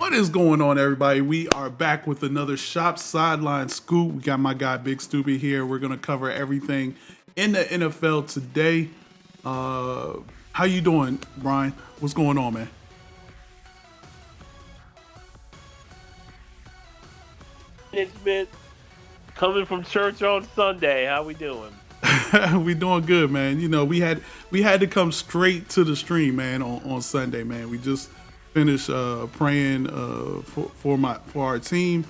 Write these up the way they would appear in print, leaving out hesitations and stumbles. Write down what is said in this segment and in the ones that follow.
What is going on, everybody? We are back with another Shop Sideline Scoop. We got my guy BigStupid here. We're gonna cover everything in the NFL today. How you doing, Brian? What's going on, man? Management coming from church on Sunday. How we doing? We doing good, man. You know, we had to come straight to the stream, man, on Sunday, man. We just finished praying for our team.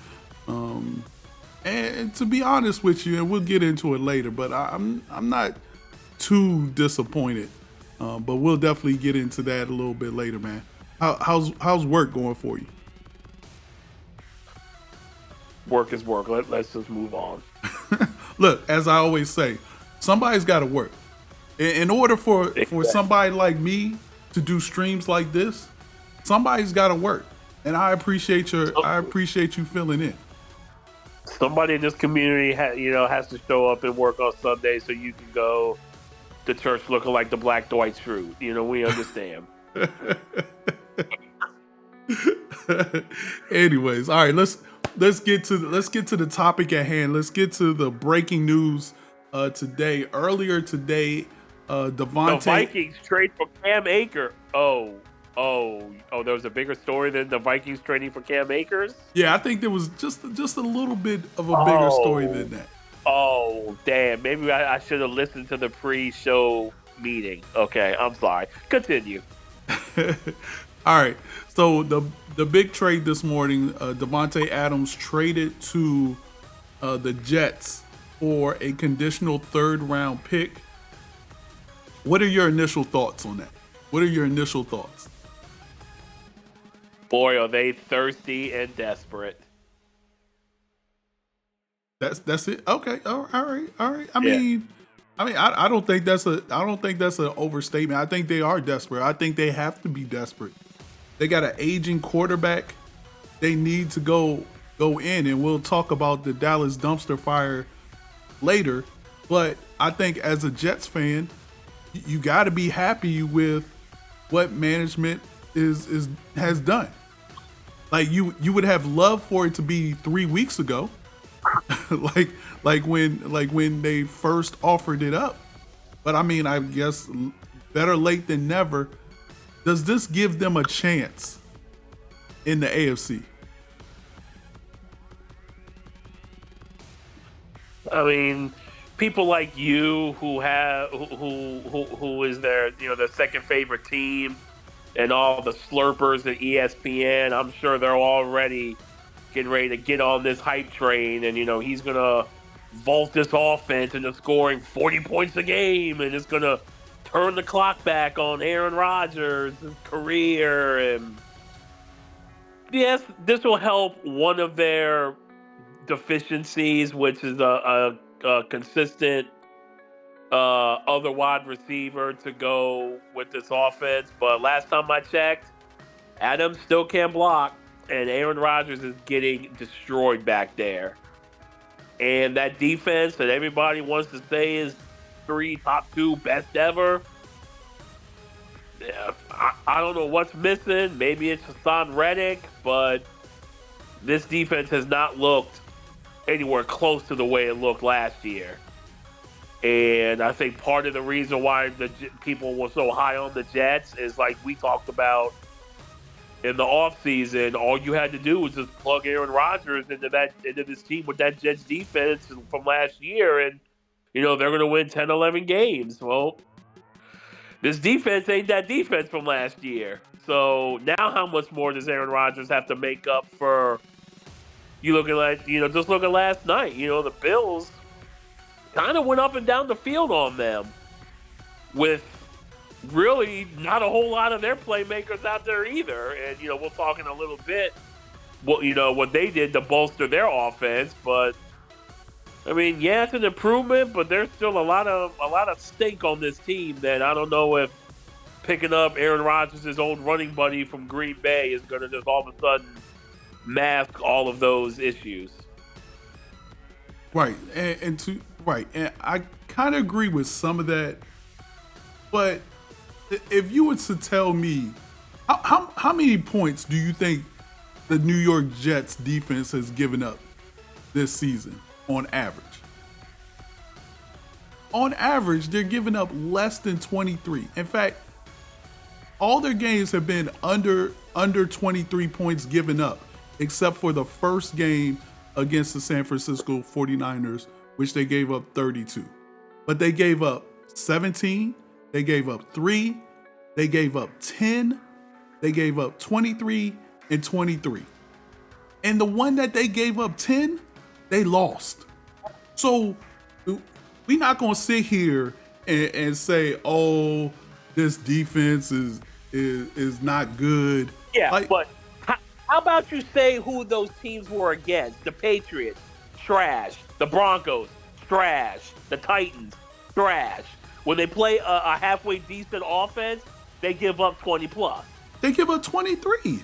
And to be honest with you, and we'll get into it later, but I'm not too disappointed. But we'll definitely get into that a little bit later, man. How's work going for you? Work is work. Let's just move on. Look, as I always say, somebody's got to work. In order for somebody like me to do streams like this, somebody's got to work. And I appreciate you filling in. Somebody in this community has to show up and work on Sunday so you can go to church looking like the Black Dwight Schrute. We understand. Anyways, all right, let's get to the topic at hand. Let's get to the breaking news today. Earlier today, DeVante. The Vikings trade for Cam Akers. Oh, there was a bigger story than the Vikings trading for Cam Akers? Yeah, I think there was just a little bit of a bigger story than that. Oh, damn. Maybe I should have listened to the pre-show meeting. Okay, I'm sorry. Continue. All right. So the big trade this morning, DeVante Adams traded to the Jets for a conditional third-round pick. What are your initial thoughts on that? What are your initial thoughts? Boy, are they thirsty and desperate. That's it. Okay. All right. I mean, I don't think that's an overstatement. I think they are desperate. I think they have to be desperate. They got an aging quarterback. They need to go in, and we'll talk about the Dallas dumpster fire later. But I think as a Jets fan, you got to be happy with what management has done. Like you would have loved for it to be 3 weeks ago. like when they first offered it up. But I mean, I guess better late than never. Does this give them a chance in the AFC? I mean, people like you who is their their second favorite team, and all the slurpers at ESPN, I'm sure they're already getting ready to get on this hype train, and he's gonna vault this offense into scoring 40 points a game, and it's gonna turn the clock back on Aaron Rodgers' career. And yes, this will help one of their deficiencies, which is a consistent other wide receiver to go with this offense. But last time I checked, Adams still can't block, and Aaron Rodgers is getting destroyed back there. And that defense that everybody wants to say is top two best ever. Yeah, I don't know what's missing. Maybe it's Hassan Reddick, but this defense has not looked anywhere close to the way it looked last year. And I think part of the reason why the people were so high on the Jets is, like we talked about in the offseason, all you had to do was just plug Aaron Rodgers into this team with that Jets defense from last year, and they're going to win 10, 11 games. Well, this defense ain't that defense from last year. So now how much more does Aaron Rodgers have to make up for? You looking at, just look at last night. The Bills kind of went up and down the field on them with really not a whole lot of their playmakers out there either. And, we'll talk in a little bit what they did to bolster their offense. But, I mean, yeah, it's an improvement, but there's still a lot of stake on this team that I don't know if picking up Aaron Rodgers' old running buddy from Green Bay is going to just all of a sudden mask all of those issues. Right. And I kind of agree with some of that, but if you were to tell me how many points do you think the New York Jets defense has given up this season on average. On average, they're giving up less than 23. In fact, all their games have been under 23 points given up, except for the first game against the San Francisco 49ers, which they gave up 32. But they gave up 17, they gave up 3, they gave up 10, they gave up 23 and 23. And the one that they gave up 10, they lost. So we're not going to sit here and say, oh, this defense is not good. Yeah, but how about you say who those teams were against? The Patriots, trash. The Broncos, trash. The Titans, trash. When they play a halfway decent offense, they give up 20 plus. They give up 23.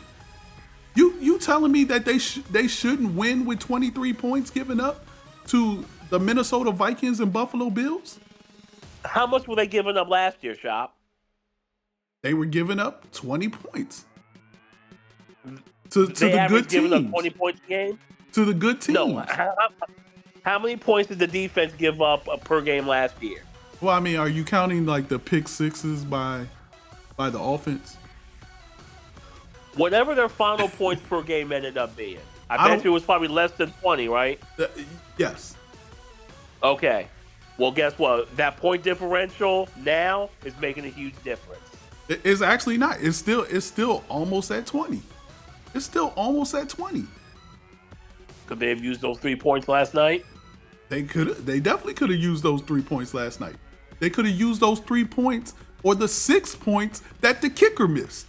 You telling me that they shouldn't win with 23 points given up to the Minnesota Vikings and Buffalo Bills? How much were they giving up last year, Shop? They were giving up 20 points. To the good teams. Giving up 20 points a game? To the good teams. No. How many points did the defense give up per game last year? Well, I mean, are you counting like the pick sixes by the offense? Whatever their final points per game ended up being. I bet you it was probably less than 20, right? Yes. Okay. Well, guess what? That point differential now is making a huge difference. It's actually not. It's still almost at 20. It's still almost at 20. Could they have used those 3 points last night? They definitely could have used those 3 points last night. They could have used those 3 points or the 6 points that the kicker missed.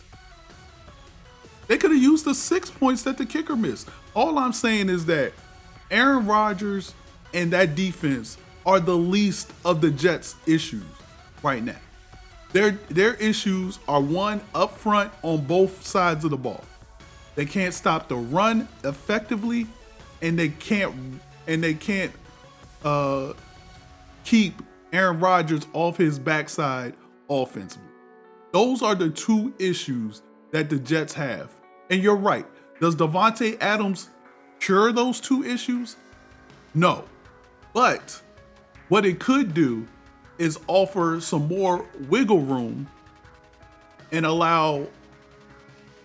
They could have used the 6 points that the kicker missed. All I'm saying is that Aaron Rodgers and that defense are the least of the Jets' issues right now. Their issues are one up front on both sides of the ball. They can't stop the run effectively, and they can't keep Aaron Rodgers off his backside offensively. Those are the two issues that the Jets have. And you're right. Does DeVante Adams cure those two issues? No. But what it could do is offer some more wiggle room and allow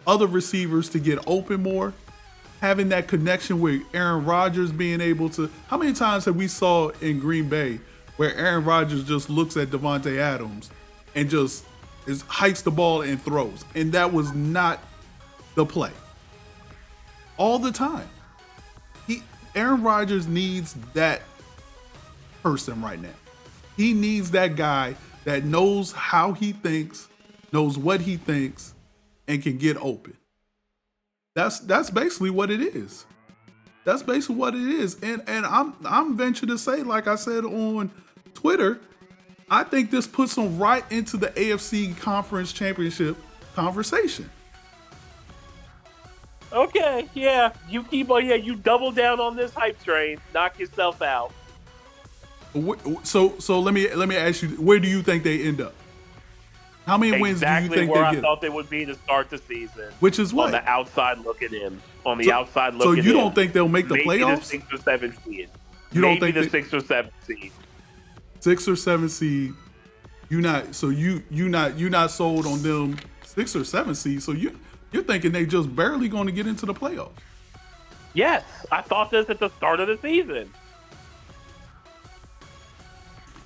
other receivers to get open more. Having that connection with Aaron Rodgers being able to... How many times have we saw in Green Bay where Aaron Rodgers just looks at DeVante Adams and just hikes the ball and throws? And that was not the play. All the time. Aaron Rodgers needs that person right now. He needs that guy that knows how he thinks, knows what he thinks, and can get open. That's basically what it is. That's basically what it is. And I'm venture to say, like I said on Twitter, I think this puts them right into the AFC Conference Championship conversation. Okay, yeah. You double down on this hype train. Knock yourself out. So let me ask you, where do you think they end up? How many wins do you think they get? Exactly where I thought they would be to start the season. Which is what? On the outside looking in. So you don't think they'll make the playoffs? Maybe the 6 or 7 seed. You don't think the 6 or 7 seed. 6 or 7 seed. You're not sold on them 6 or 7 seed. So you're thinking they just barely going to get into the playoffs. Yes, I thought this at the start of the season.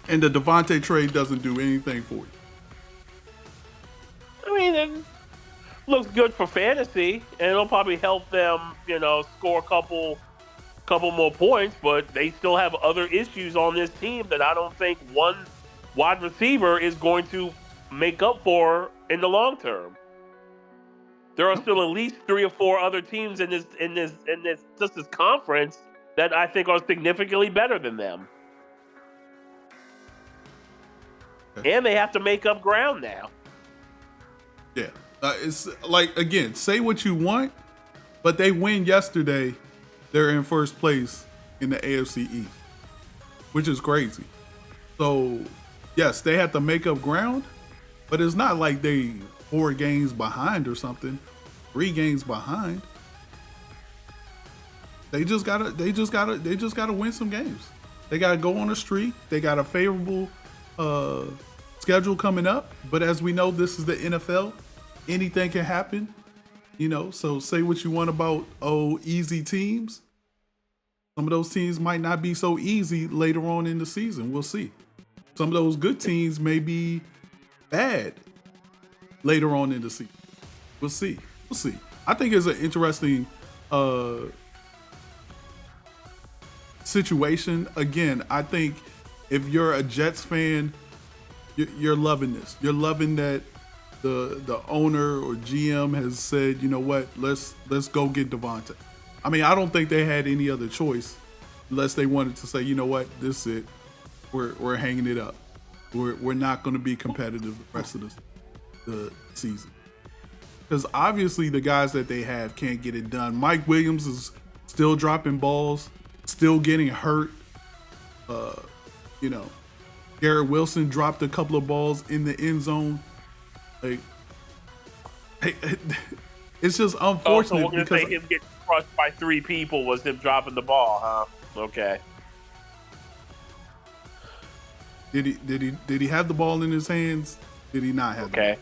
And the DeVante trade doesn't do anything for you. I mean, it looks good for fantasy, and it'll probably help them, score a couple more points. But they still have other issues on this team that I don't think one wide receiver is going to make up for in the long term. There are still at least 3 or 4 other teams in this conference that I think are significantly better than them. Okay. And they have to make up ground now. Yeah. It's like, again, say what you want, but they win yesterday. They're in first place in the AFC East, which is crazy. So, yes, they have to make up ground, but it's not like they 4 games behind or something, 3 games behind. They just gotta win some games. They gotta go on a streak. They got a favorable schedule coming up. But as we know, this is the NFL. Anything can happen. So say what you want about easy teams. Some of those teams might not be so easy later on in the season. We'll see. Some of those good teams may be bad later on in the season. We'll see. I think it's an interesting situation. Again, I think if you're a Jets fan, you're loving this. You're loving that the owner or GM has said, you know what, let's go get DeVante. I mean, I don't think they had any other choice unless they wanted to say, you know what, this is it. We're hanging it up. We're not going to be competitive the rest of the season. Because obviously the guys that they have can't get it done. Mike Williams is still dropping balls, still getting hurt. Garrett Wilson dropped a couple of balls in the end zone. Like, it's just unfortunate. So we're gonna say him getting crushed by 3 people was him dropping the ball, huh? Okay. Did he have the ball in his hands? Did he not have? Okay.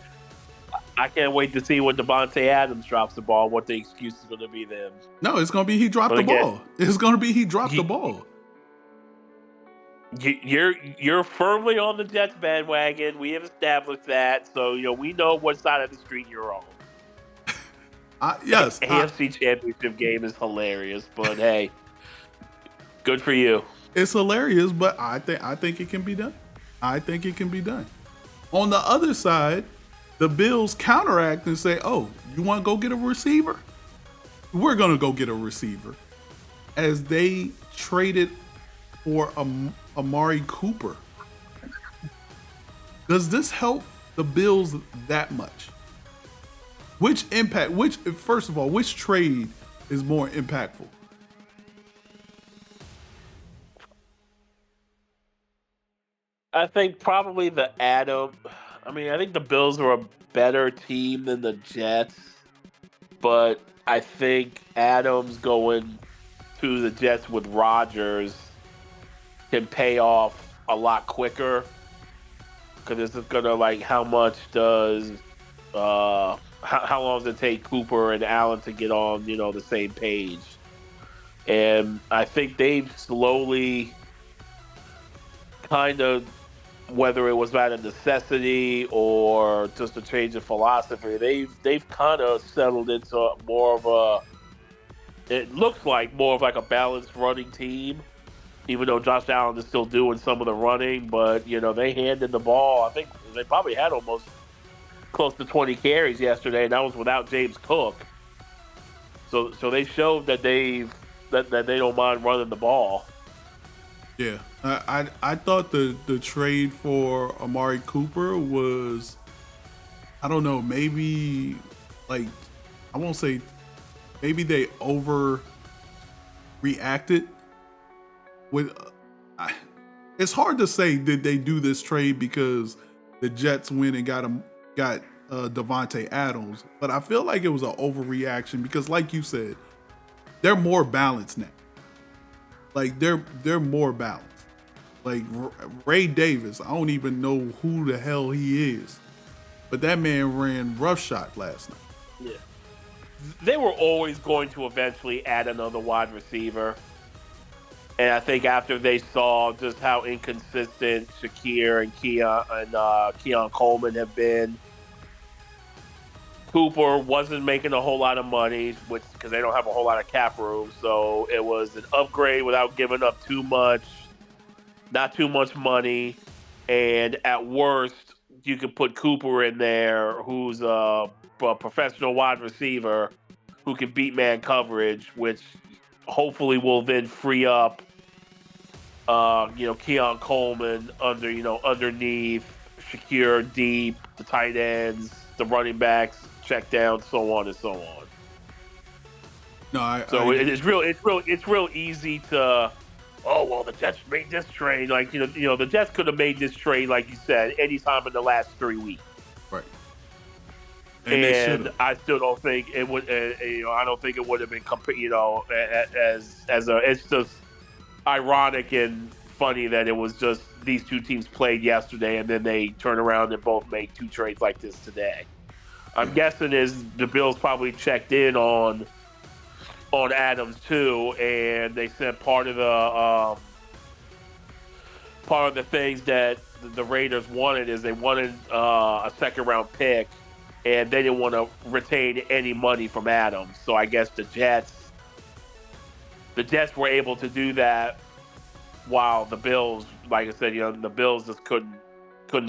I can't wait to see when DeVante Adams drops the ball. What the excuse is going to be then? No, it's going to be he dropped the ball. It's going to be he dropped the ball. You're firmly on the Jets bandwagon. We have established that, so we know what side of the street you're on. Yes, AFC Championship game is hilarious, but hey, good for you. It's hilarious, but I think it can be done. I think it can be done. On the other side, the Bills counteract and say, "Oh, you want to go get a receiver? We're gonna go get a receiver," as they traded for Amari Cooper. Does this help the Bills that much? First of all, which trade is more impactful? I think probably I think the Bills are a better team than the Jets, but I think Adams going to the Jets with Rodgers can pay off a lot quicker, because this is gonna, how much does how long does it take Cooper and Allen to get on the same page? And I think they've slowly kind of, whether it was out of necessity or just a change of philosophy, they've kind of settled into it looks like more of a balanced running team, even though Josh Allen is still doing some of the running. But they handed the ball. I think they probably had almost close to 20 carries yesterday, and that was without James Cook. So they showed that they don't mind running the ball. Yeah, I thought the trade for Amari Cooper was, I don't know, maybe I won't say, maybe they overreacted. It's hard to say did they do this trade because the Jets went and got DeVante Adams, but I feel like it was an overreaction because, like you said, they're more balanced now. They're more balanced. Ray Davis, I don't even know who the hell he is, but that man ran roughshod last night. Yeah, they were always going to eventually add another wide receiver, and I think after they saw just how inconsistent Shakir and Keon Coleman have been, Cooper wasn't making a whole lot of money, because they don't have a whole lot of cap room. So it was an upgrade without giving up too much, not too much money. And at worst, you could put Cooper in there, who's a professional wide receiver who can beat man coverage, which hopefully will then free up, Keon Coleman underneath Shakir deep, the tight ends, the running backs, check down, so on and so on. No, it's real easy to, the Jets made this trade. The Jets could have made this trade, like you said, anytime in the last 3 weeks. Right. And they should And have. I still don't think it would. I don't think it would have been, as a. It's just ironic and funny that it was just these two teams played yesterday, and then they turn around and both make two trades like this today. I'm guessing is the Bills probably checked in on Adams too, and they said part of the things that the Raiders wanted is they wanted a second round pick, and they didn't want to retain any money from Adams. So I guess the Jets were able to do that, while the Bills, like I said, the Bills just couldn't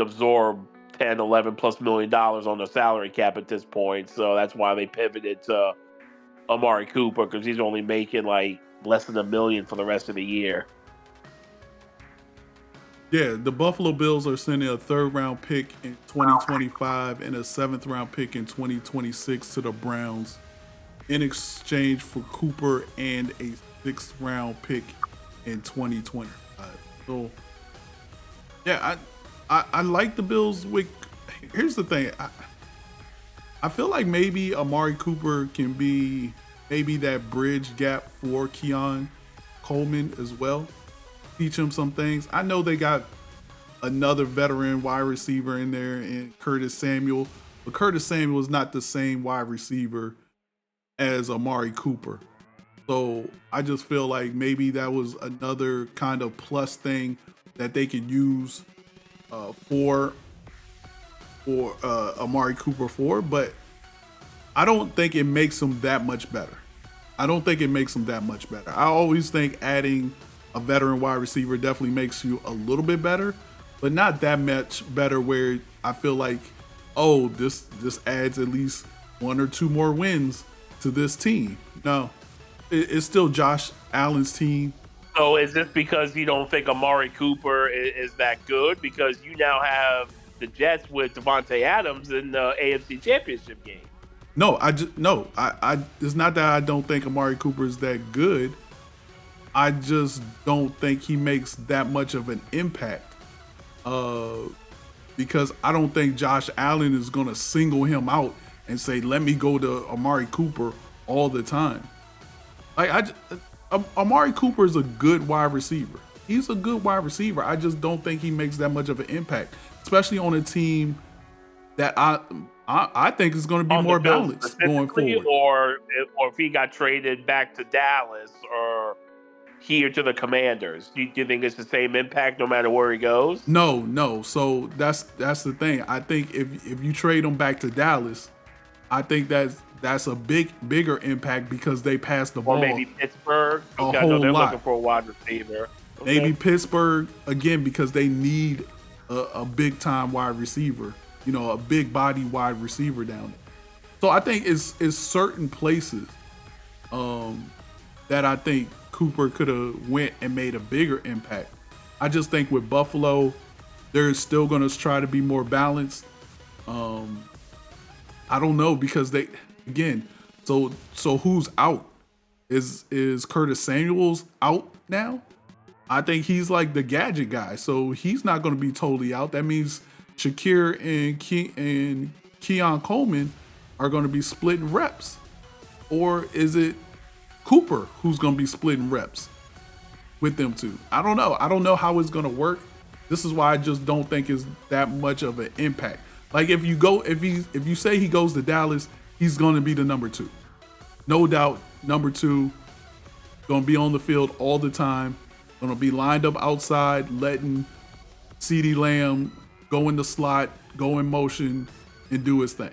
absorb 10, 11 plus $million on the salary cap at this point. So that's why they pivoted to Amari Cooper, because he's only making like less than $1 million for the rest of the year. Yeah, the Buffalo Bills are sending a 3rd round pick in 2025 and a 7th round pick in 2026 to the Browns in exchange for Cooper and a 6th round pick in 2025. So, yeah, I like the Bills. Here's the thing. I feel like maybe Amari Cooper can be maybe that bridge gap for Keon Coleman as well. Teach him some things. I know they got another veteran wide receiver in there in Curtis Samuel, but Curtis Samuel is not the same wide receiver as Amari Cooper. So I just feel like maybe that was another kind of plus thing that they could use for Amari Cooper for, but I don't think it makes him that much better. I always think adding a veteran wide receiver definitely makes you a little bit better, but not that much better where I feel like, oh, this adds at least 1 or 2 more wins to this team. No, it's still Josh Allen's team. So is this because you don't think Amari Cooper is that good? Because you now have the Jets with DeVante Adams in the AFC Championship game. No, I it's not that I don't think Amari Cooper is that good. I just don't think he makes that much of an impact. Because I don't think Josh Allen is going to single him out and say, let me go to Amari Cooper all the time. Like Amari Cooper is a good wide receiver. He's a good wide receiver. I just don't think he makes that much of an impact, especially on a team that I think is going to be more balanced going forward. Or if he got traded back to Dallas or here to the Commanders, do you think it's the same impact no matter where he goes? No. So that's the thing. I think if you trade him back to Dallas, I think that's a bigger impact because they passed the ball. Or maybe Pittsburgh. A whole they're lot. Looking for a wide receiver. Okay. Maybe Pittsburgh again because they need a big time wide receiver. A big body wide receiver down there. So I think it's certain places that I think Cooper could have went and made a bigger impact. I just think with Buffalo, they're still going to try to be more balanced. I don't know because they again. So who's out? Is Curtis Samuel's out now? I think he's like the gadget guy, so he's not going to be totally out. That means Shakir and Keon Coleman are going to be splitting reps, or is it Cooper who's going to be splitting reps with them two? I don't know. I don't know how it's going to work. This is why I just don't think it's that much of an impact. Like if you say he goes to Dallas, he's going to be the number 2, no doubt. Number 2, going to be on the field all the time. Going to be lined up outside, letting CeeDee Lamb go in the slot, go in motion, and do his thing.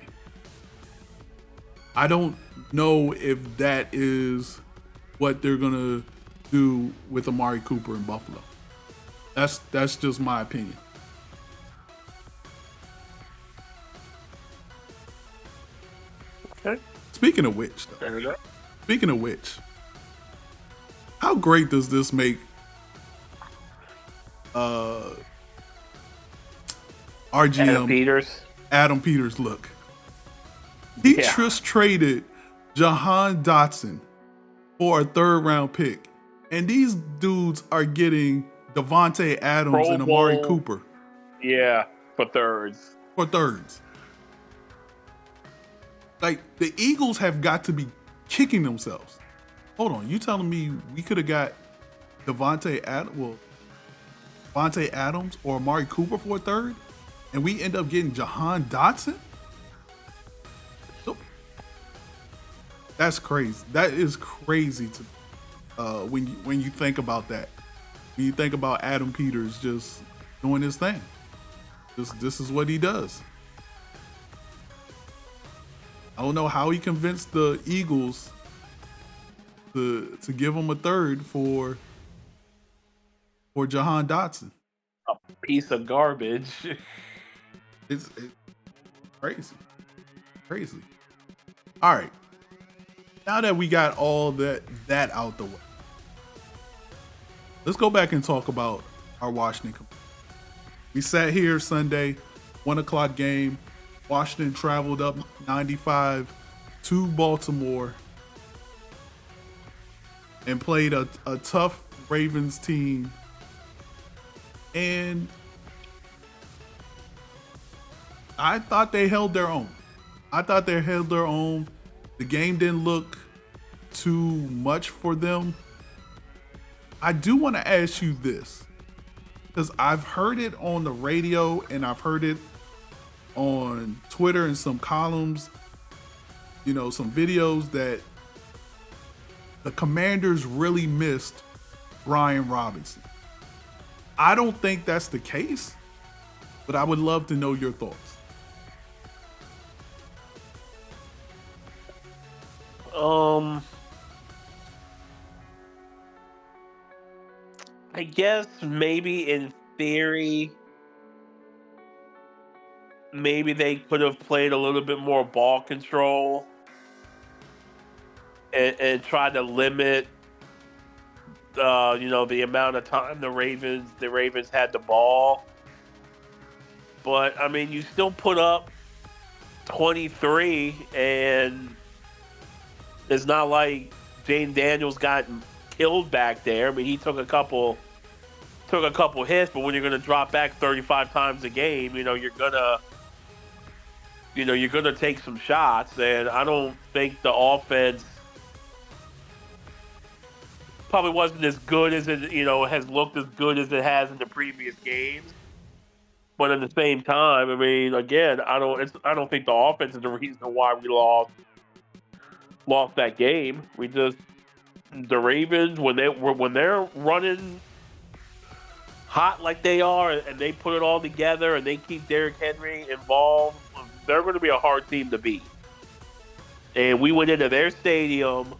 I don't know if that is what they're gonna do with Amari Cooper in Buffalo. That's just my opinion. Okay. Speaking of which, how great does this make our GM Adam Peters look? He just traded Jahan Dotson for a 3rd round pick, and these dudes are getting DeVante Adams and Amari Cooper. Yeah, for thirds. Like, the Eagles have got to be kicking themselves. Hold on, you telling me we could have got Devontae Adams or Amari Cooper for a third, and we end up getting Jahan Dotson? Nope. That's crazy. That is crazy to when you think about that. When you think about Adam Peters just doing his thing. This is what he does. I don't know how he convinced the Eagles to give him a third for Jahan Dotson. A piece of garbage. It's crazy. Crazy. All right. Now that we got all that out the way, let's go back and talk about our Washington. We sat here Sunday, 1 o'clock game. Washington traveled up 95 to Baltimore and played a tough Ravens team. And I thought they held their own. The game didn't look too much for them. I do want to ask you this, because I've heard it on the radio and I've heard it on Twitter and some columns, some videos, that the Commanders really missed Brian Robinson. I don't think that's the case, but I would love to know your thoughts. I guess maybe in theory, maybe they could have played a little bit more ball control and tried to limit, the amount of time the Ravens had the ball. But I mean, you still put up 23, and it's not like Jane Daniels got killed back there. I mean, he took a couple hits, but when you're going to drop back 35 times a game, you're gonna take some shots, and I don't think the offense probably wasn't as good as it, has looked as good as it has in the previous games. But at the same time, I mean, again, I don't think the offense is the reason why we lost that game. The Ravens, when they're running hot like they are, and they put it all together, and they keep Derrick Henry involved, they're going to be a hard team to beat. And we went into their stadium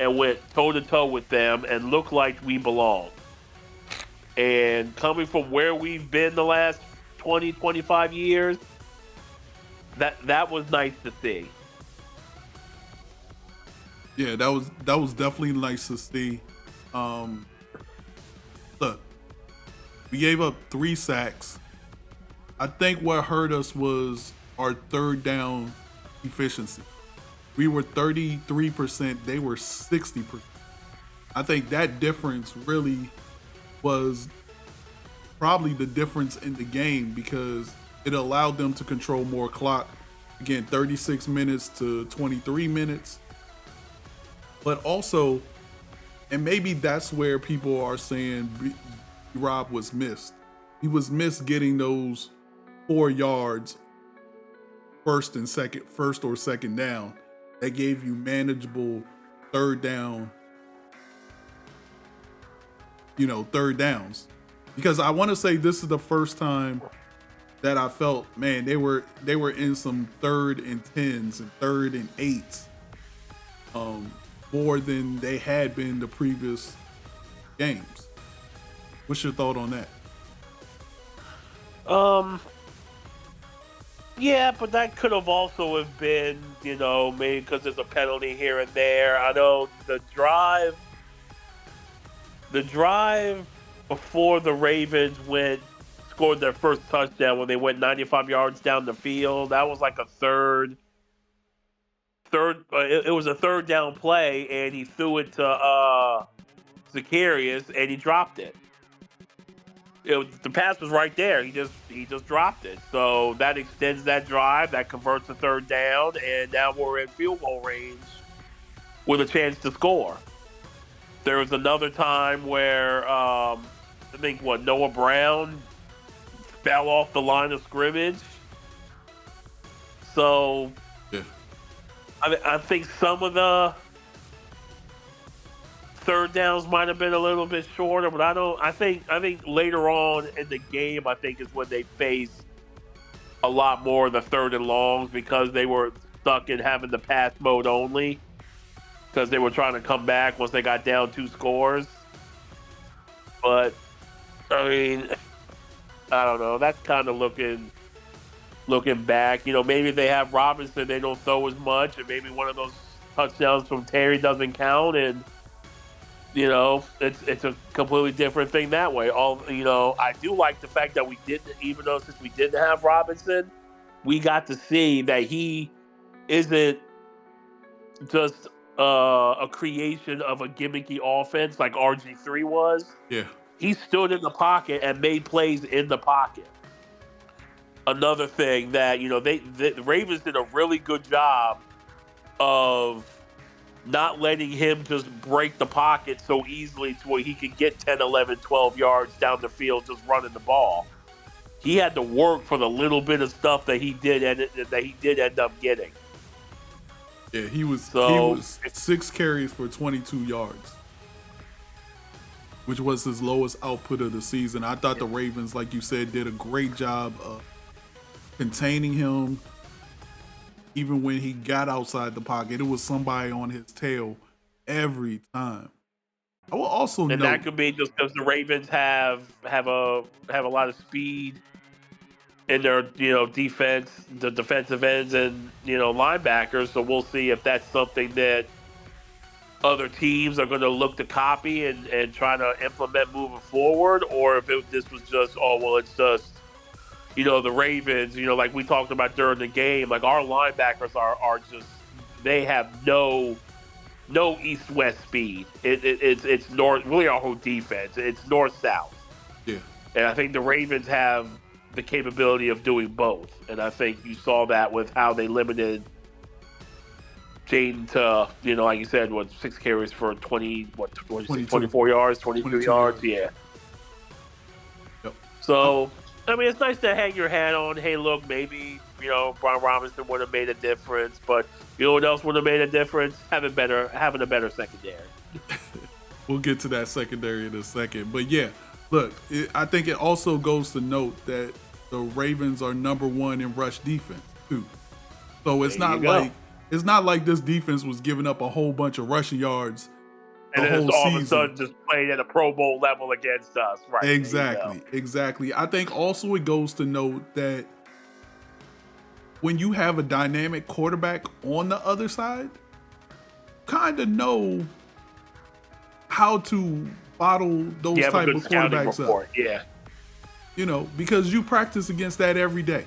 and went toe-to-toe with them and looked like we belonged. And coming from where we've been the last 20, 25 years, that was nice to see. Yeah, that was definitely nice to see. Look, we gave up 3 sacks. I think what hurt us was our third down efficiency. We were 33%, they were 60%. I think that difference really was probably the difference in the game, because it allowed them to control more clock. Again, 36 minutes to 23 minutes. But also, and maybe that's where people are saying Rob was missed. He was missed getting those 4 yards first or second down that gave you manageable third downs. Because I want to say this is the first time that I felt, man, they were in some 3rd and 10s and 3rd and 8s more than they had been the previous games. What's your thought on that? Yeah, but that could have also have been, maybe because there's a penalty here and there. I know the drive before the Ravens scored their first touchdown, when they went 95 yards down the field, that was like a third. It was a 3rd down play, and he threw it to Zacharias, and he dropped it. the pass was right there. He just dropped it. So that extends that drive. That converts a third down, and now we're in field goal range with a chance to score. There was another time where I think Noah Brown fell off the line of scrimmage. So yeah. I think some of the third downs might have been a little bit shorter, but I think later on in the game, I think is when they faced a lot more of the third and longs because they were stuck in having the pass mode only because they were trying to come back once they got down 2 scores. But I mean, I don't know. That's kind of looking back. Maybe they have Robinson, they don't throw as much, and maybe one of those touchdowns from Terry doesn't count, and it's a completely different thing that way. I do like the fact that we didn't, even though since we didn't have Robinson, we got to see that he isn't just a creation of a gimmicky offense like RG3 was. Yeah. He stood in the pocket and made plays in the pocket. Another thing that, the Ravens did a really good job of not letting him just break the pocket so easily to where he could get 10, 11, 12 yards down the field just running the ball. He had to work for the little bit of stuff that he did end up getting. Yeah, he was 6 carries for 22 yards, which was his lowest output of the season. I thought the Ravens, like you said, did a great job of containing him. Even when he got outside the pocket, it was somebody on his tail every time. I will also note that could be just because the Ravens have a lot of speed in their defense, the defensive ends and linebackers. So we'll see if that's something that other teams are going to look to copy and try to implement moving forward, or if this was just it's just the Ravens, like we talked about during the game, like our linebackers are just, they have no east-west speed. It's north, really our whole defense. It's north-south. Yeah. And I think the Ravens have the capability of doing both. And I think you saw that with how they limited Jaden to, like you said, 6 carries for 24 yards, 22 yards? Yeah. Yep. So, I mean, it's nice to hang your hat on. Hey, look, maybe, Brian Robinson would have made a difference, but you know what else would have made a difference? Having a better secondary. We'll get to that secondary in a second. But yeah, look, I think it also goes to note that the Ravens are number 1 in rush defense too. So it's not like this defense was giving up a whole bunch of rushing yards and then all of a sudden just played at a Pro Bowl level against us. Right. Exactly. I think also it goes to note that when you have a dynamic quarterback on the other side, kind of know how to bottle those type of quarterbacks up. Yeah. Because you practice against that every day.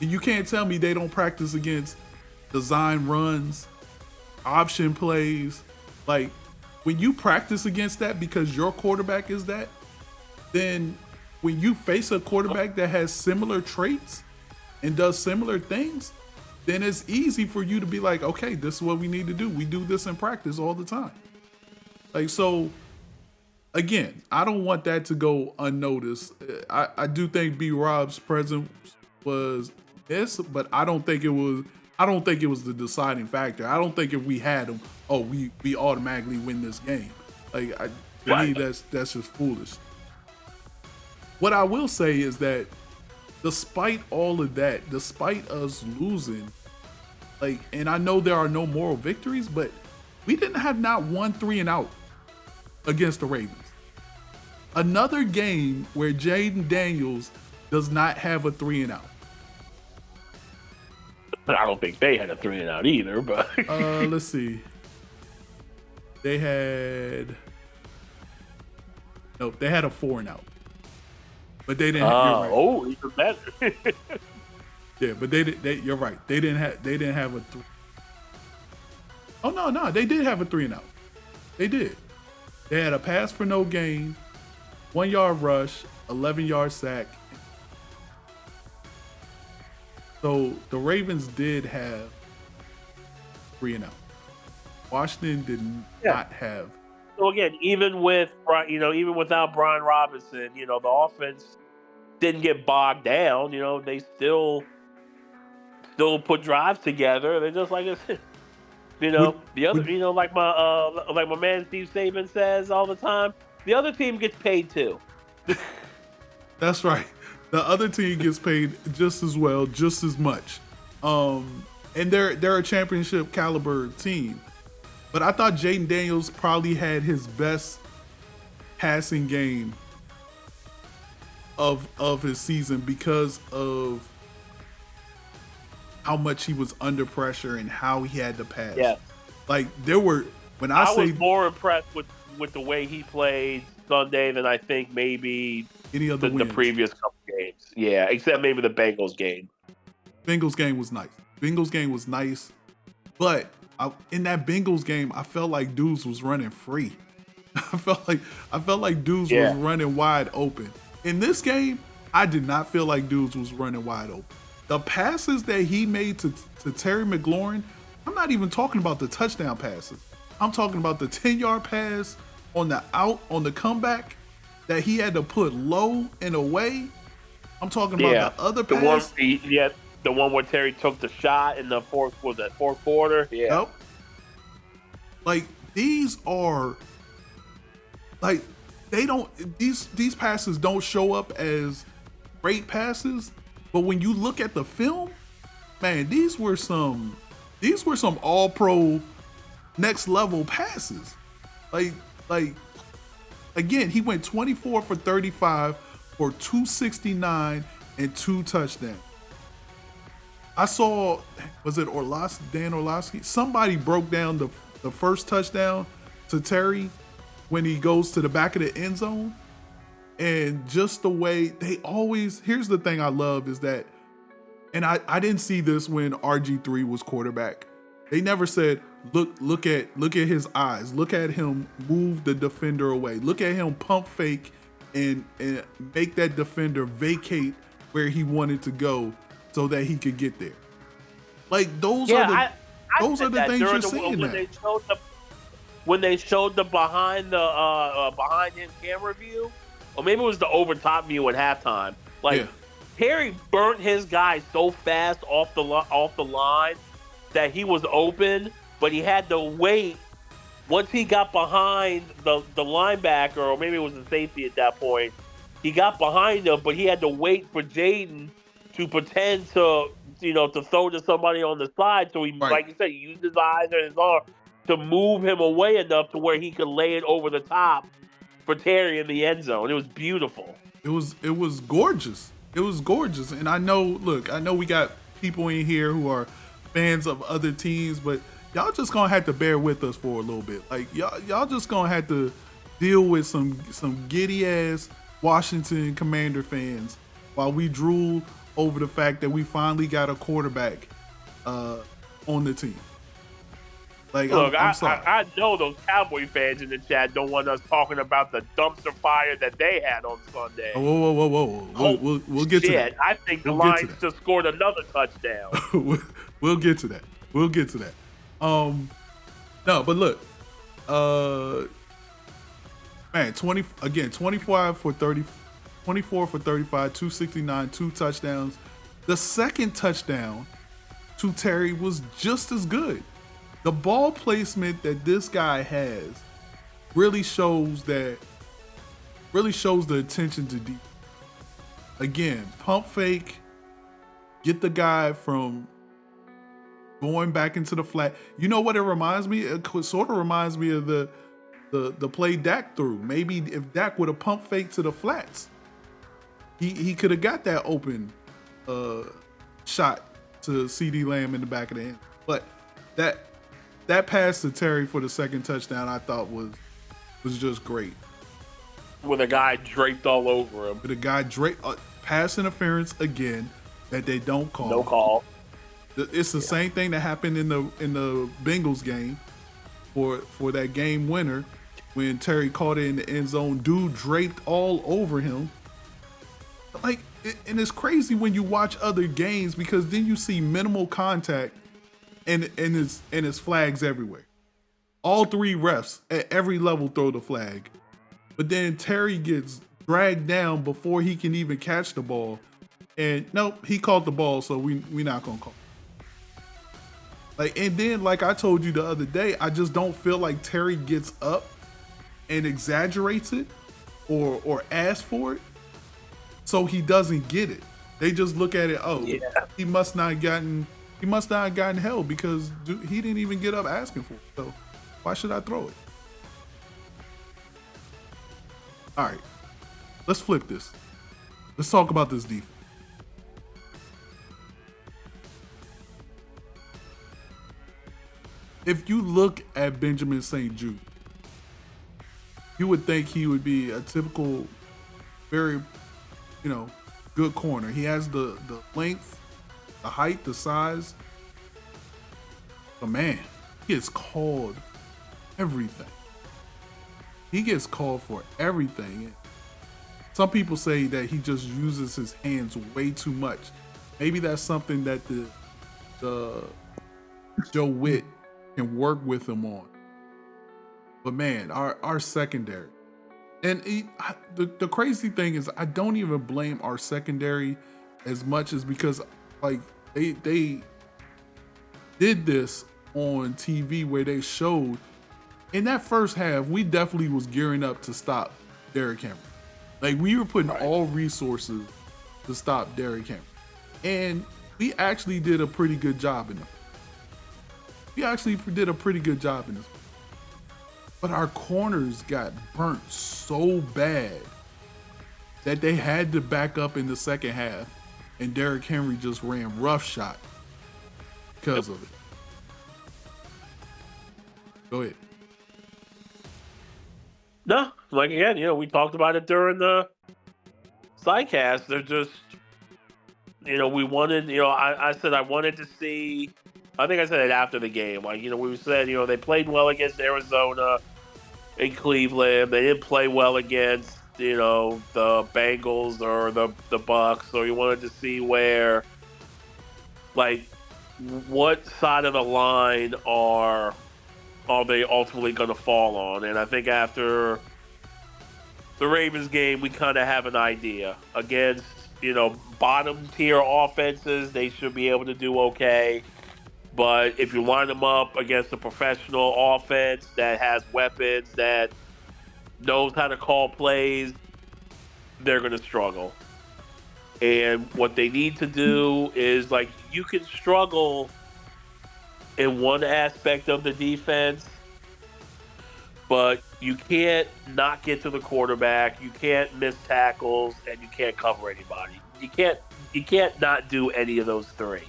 And you can't tell me they don't practice against design runs, option plays. Like, when you practice against that because your quarterback is that, then when you face a quarterback that has similar traits and does similar things, then it's easy for you to be like, okay, this is what we need to do. We do this in practice all the time. Like, so again, I don't want that to go unnoticed. I do think B. Rob's presence was this, but I don't think it was the deciding factor. I don't think if we had him, we automatically win this game. Like, to me, that's just foolish. What I will say is that despite all of that, despite us losing, and I know there are no moral victories, but we didn't have not one 3-and-out against the Ravens. Another game where Jaden Daniels does not have a 3-and-out. I don't think they had a 3-and-out either, but let's see. They had a 4-and-out. But they didn't have even better. Yeah, but you're right. They didn't have a 3. Oh no, they did have a 3-and-out. They did. They had a pass for no gain, 1-yard rush, 11-yard sack. So the Ravens did have 3 and out. Washington did not have. So again, even without Brian Robinson, the offense didn't get bogged down. They still put drives together. They're just like the other. Like my man Steve Saban says all the time, the other team gets paid too. That's right. The other team gets paid just as well, just as much. And they're a championship caliber team. But I thought Jaden Daniels probably had his best passing game of his season because of how much he was under pressure and how he had to pass. Yeah. Like I was more impressed with the way he played Sunday than I think maybe any other the previous couple games. Yeah, except maybe the Bengals game. Bengals game was nice. But in that Bengals game, I felt like dudes was running free. I felt like dudes was running wide open. In this game, I did not feel like dudes was running wide open. The passes that he made to Terry McLaurin, I'm not even talking about the touchdown passes. I'm talking about the 10-yard pass on the comeback that he had to put low and away. I'm talking about the other pass. The one where Terry took the shot in the fourth quarter. Yeah. Yep. Like these are like these passes don't show up as great passes, but when you look at the film, man, these were some all-pro next level passes. Like again, he went 24 for 35 for 269 and 2 touchdowns. I saw, was it Dan Orlovsky? Somebody broke down the first touchdown to Terry when he goes to the back of the end zone. And just the way here's the thing I love is that, and I didn't see this when RG3 was quarterback. They never said, look at his eyes. Look at him move the defender away. Look at him pump fake and make that defender vacate where he wanted to go so that he could get there. Like those are the things you're seeing now. When they showed the behind him camera view, or maybe it was the over top view at halftime. Terry burnt his guy so fast off the line that he was open, but he had to wait. Once he got behind the linebacker, or maybe it was the safety at that point, he got behind him, but he had to wait for Jaden to pretend to throw to somebody on the side. So he, like you said, he used his eyes and his arm to move him away enough to where he could lay it over the top for Terry in the end zone. It was beautiful. It was gorgeous. It was gorgeous. And I know we got people in here who are fans of other teams, but y'all just gonna have to bear with us for a little bit. Like y'all just gonna have to deal with some giddy ass Washington Commander fans while we drool over the fact that we finally got a quarterback on the team. Like, look, I'm sorry. I know those Cowboy fans in the chat don't want us talking about the dumpster fire that they had on Sunday. Whoa. We'll get to that. I think the Lions just scored another touchdown. We'll get to that. No, but look, man, 24 for 35, 269, 2 touchdowns. The second touchdown to Terry was just as good. The ball placement that this guy has really shows the attention to deep. Again, pump fake, get the guy from going back into the flat. You know what it reminds me? It sort of reminds me of the play Dak threw. Maybe if Dak would have pump faked to the flats, he could have got that open shot to SIDELINE in the back of the end. But that pass to Terry for the second touchdown, I thought was just great. With a guy draped all over him. With a guy draped, pass interference again that they don't call. No call. It's the same thing that happened in the Bengals game for that game winner when Terry caught it in the end zone. Dude draped all over him, like, and it's crazy when you watch other games because then you see minimal contact and it's flags everywhere. All three refs at every level throw the flag, but then Terry gets dragged down before he can even catch the ball. And nope, he caught the ball, so we not gonna call. Like, and then like I told you the other day, I just don't feel like Terry gets up and exaggerates it or asks for it, so he doesn't get it. They just look at it. Oh, yeah. he must not have gotten held because he didn't even get up asking for it. So why should I throw it? All right, let's flip this. Let's talk about this defense. If you look at Benjamin St. Jude, you would think he would be a typical, very, good corner. He has the length, the height, the size. But man, he gets called everything. He gets called for everything. Some people say that he just uses his hands way too much. Maybe that's something that the Joe Witt can work with him on. But man, our secondary. And the crazy thing is I don't even blame our secondary as much as because like they did this on TV where they showed in that first half, we definitely was gearing up to stop Derrick Henry. Like we were putting all resources to stop Derrick Henry. And we actually did a pretty good job in it. But our corners got burnt so bad that they had to back up in the second half, and Derrick Henry just ran roughshod because of it. Go ahead. No, like again, we talked about it during the sidecast. They're just, we wanted, I said I wanted to see. I think I said it after the game. Like, we said, they played well against Arizona and Cleveland. They didn't play well against, the Bengals or the Bucks. So you wanted to see where, like, what side of the line are they ultimately going to fall on? And I think after the Ravens game, we kind of have an idea. Against, bottom tier offenses, they should be able to do okay. But if you line them up against a professional offense that has weapons, that knows how to call plays, they're going to struggle. And what they need to do is, like, you can struggle in one aspect of the defense, but you can't not get to the quarterback, you can't miss tackles, and you can't cover anybody. You can't not do any of those three.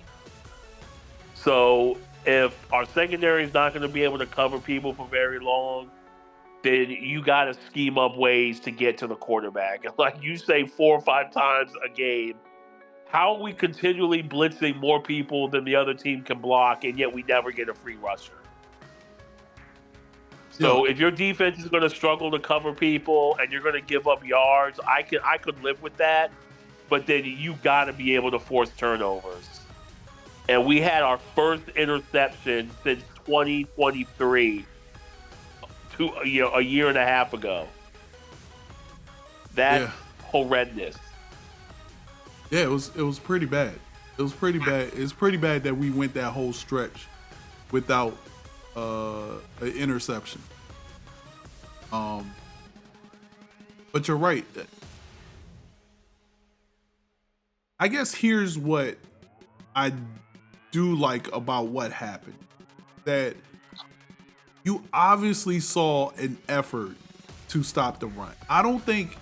So if our secondary is not going to be able to cover people for very long, then you got to scheme up ways to get to the quarterback. And like you say 4 or 5 times a game, how are we continually blitzing more people than the other team can block, and yet we never get a free rusher? So if your defense is going to struggle to cover people and you're going to give up yards, I could live with that. But then you got to be able to force turnovers. And we had our first interception since 2023, a year and a half ago. That's horrendous. Yeah, it was pretty bad. It was pretty bad. It's pretty bad that we went that whole stretch without an interception. But you're right. I guess here's what I do like about what happened. That you obviously saw an effort to stop the run. I don't think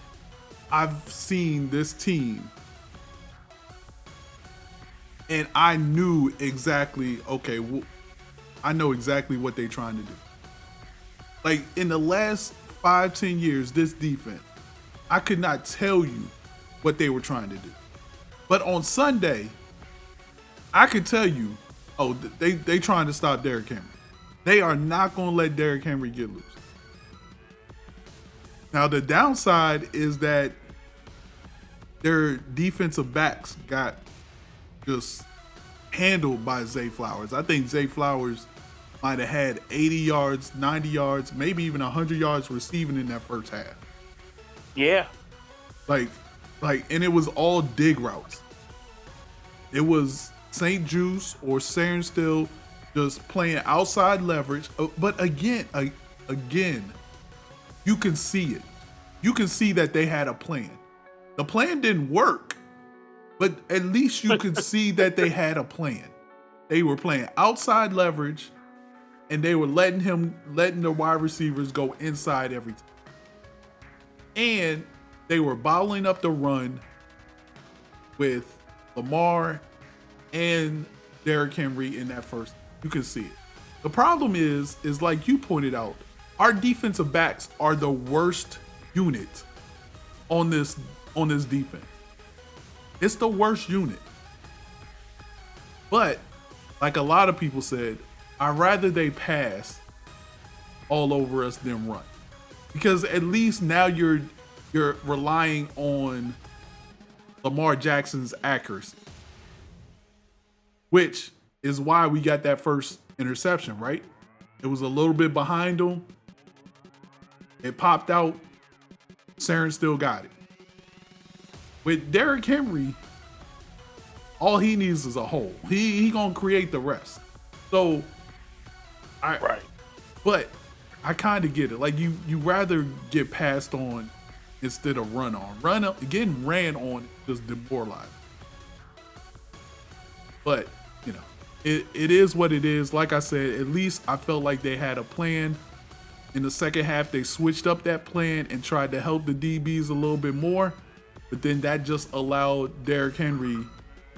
I've seen this team and I knew exactly, I know exactly what they're trying to do. Like in the last 5-10 years, this defense, I could not tell you what they were trying to do. But on Sunday, I could tell you, they trying to stop Derrick Henry. They are not going to let Derrick Henry get loose. Now, the downside is that their defensive backs got just handled by Zay Flowers. I think Zay Flowers might have had 80 yards, 90 yards, maybe even 100 yards receiving in that first half. Yeah. Like, and it was all dig routes. It was St. Juice or Saren Still just playing outside leverage. But again, you can see it. You can see that they had a plan. The plan didn't work, but at least you could see that they had a plan. They were playing outside leverage, and they were letting the wide receivers go inside every time. And they were bottling up the run with Lamar and Derrick Henry in that first. You can see it. The problem is like you pointed out, our defensive backs are the worst unit on this defense. It's the worst unit. But like a lot of people said, I'd rather they pass all over us than run. Because at least now you're relying on Lamar Jackson's accuracy, which is why we got that first interception, right? It was a little bit behind him. It popped out. Saren still got it. With Derrick Henry, all he needs is a hole. He gonna create the rest. So, right. But I kind of get it. Like you rather get passed on instead of run on. Getting ran on just demoralized. But you know, it is what it is. Like I said, at least I felt like they had a plan. In the second half, they switched up that plan and tried to help the DBs a little bit more. But then that just allowed Derrick Henry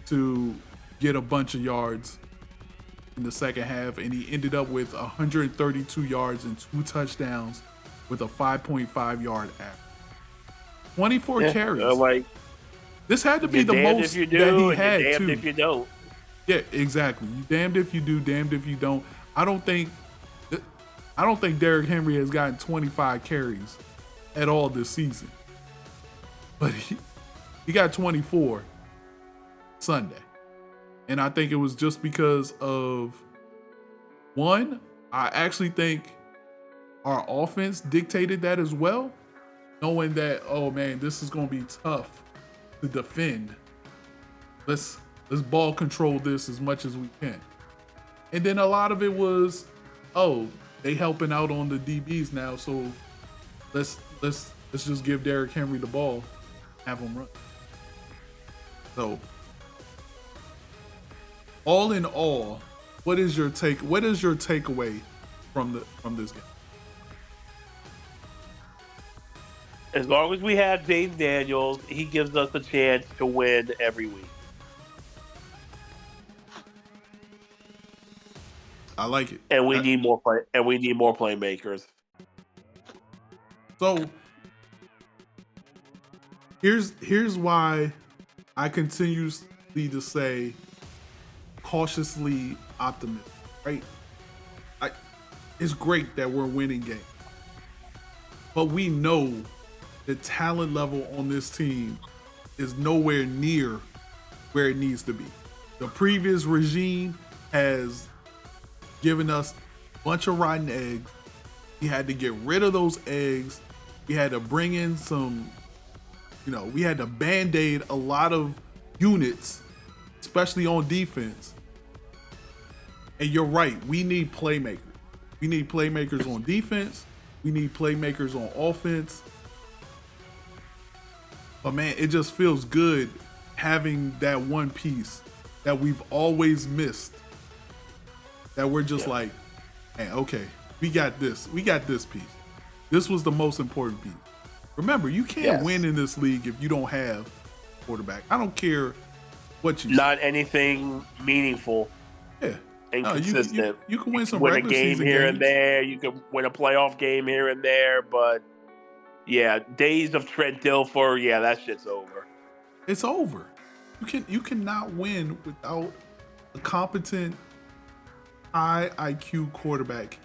to get a bunch of yards in the second half, and he ended up with 132 yards and 2 touchdowns with a 5.5 yard average. 24 carries. This had to be the most that he had too. Damned if you don't. Yeah, exactly. You damned if you do, damned if you don't. I don't think Derrick Henry has gotten 25 carries at all this season. But he got 24 Sunday. And I think it was just because of, one, I actually think our offense dictated that as well. Knowing that, oh man, this is going to be tough to defend. Let's ball control this as much as we can. And then a lot of it was, oh, they helping out on the DBs now, so let's just give Derrick Henry the ball, have him run. So, all in all, what is your takeaway from this game? As long as we have James Daniels, he gives us a chance to win every week. I like it. And we need more playmakers. So here's why I continuously to say cautiously optimistic, right? It's great that we're winning games, but we know the talent level on this team is nowhere near where it needs to be. The previous regime has given us a bunch of rotten eggs. We had to get rid of those eggs. We had to bring in some, we had to band-aid a lot of units, especially on defense. And you're right, we need playmakers. We need playmakers on defense. We need playmakers on offense. But man, it just feels good having that one piece that we've always missed. That we're just like, hey, okay, we got this. We got this piece. This was the most important piece. Remember, you can't win in this league if you don't have a quarterback. I don't care what you Not say. anything meaningful. Yeah. And consistent. You can win some win a regular game season here games. and there. You can win a playoff game here and there. But, yeah, days of Trent Dilfer, that shit's over. It's over. You cannot win without a competent, high IQ quarterback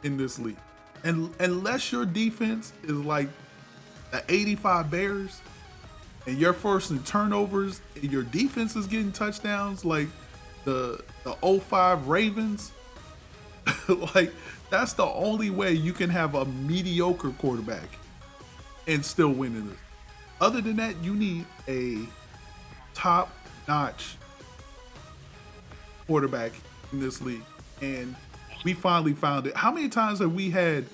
in this league. And unless your defense is like the 85 Bears, and you're forcing turnovers and your defense is getting touchdowns like the 05 Ravens, like that's the only way you can have a mediocre quarterback and still win in this. Other than that, you need a top-notch quarterback in this league. And we finally found it. How many times have we had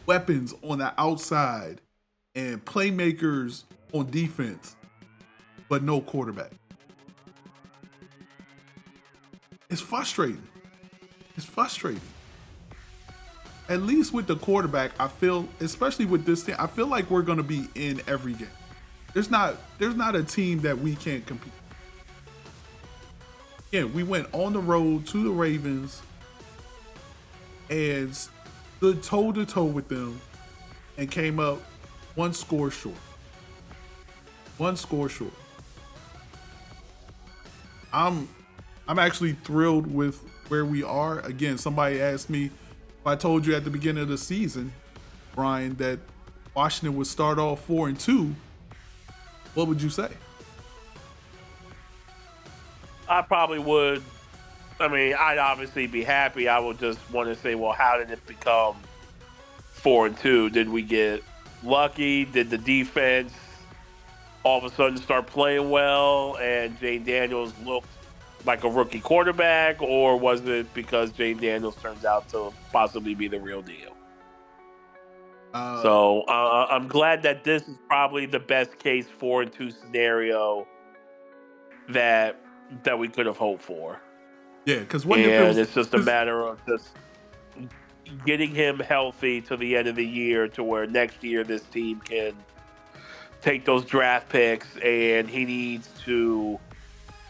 weapons on the outside and playmakers on defense, but no quarterback? It's frustrating. It's frustrating. At least with the quarterback, I feel, especially with this team, I feel like we're going to be in every game. There's not a team that we can't compete. Yeah, we went on the road to the Ravens and stood toe to toe with them and came up one score short. One score short. I'm actually thrilled with where we are. Again, somebody asked me if I told you at the beginning of the season, Brian, that Washington would start off 4-2. What would you say? I probably would. I mean, I'd obviously be happy. I would just want to say, well, how did it become 4-2? Did we get lucky? Did the defense all of a sudden start playing well and Jane Daniels looked like a rookie quarterback? Or was it because Jane Daniels turns out to possibly be the real deal? So I'm glad that this is probably the best case 4-2 scenario that we could have hoped for. Yeah, because it's just a matter of just getting him healthy to the end of the year, to where next year this team can take those draft picks, and he needs to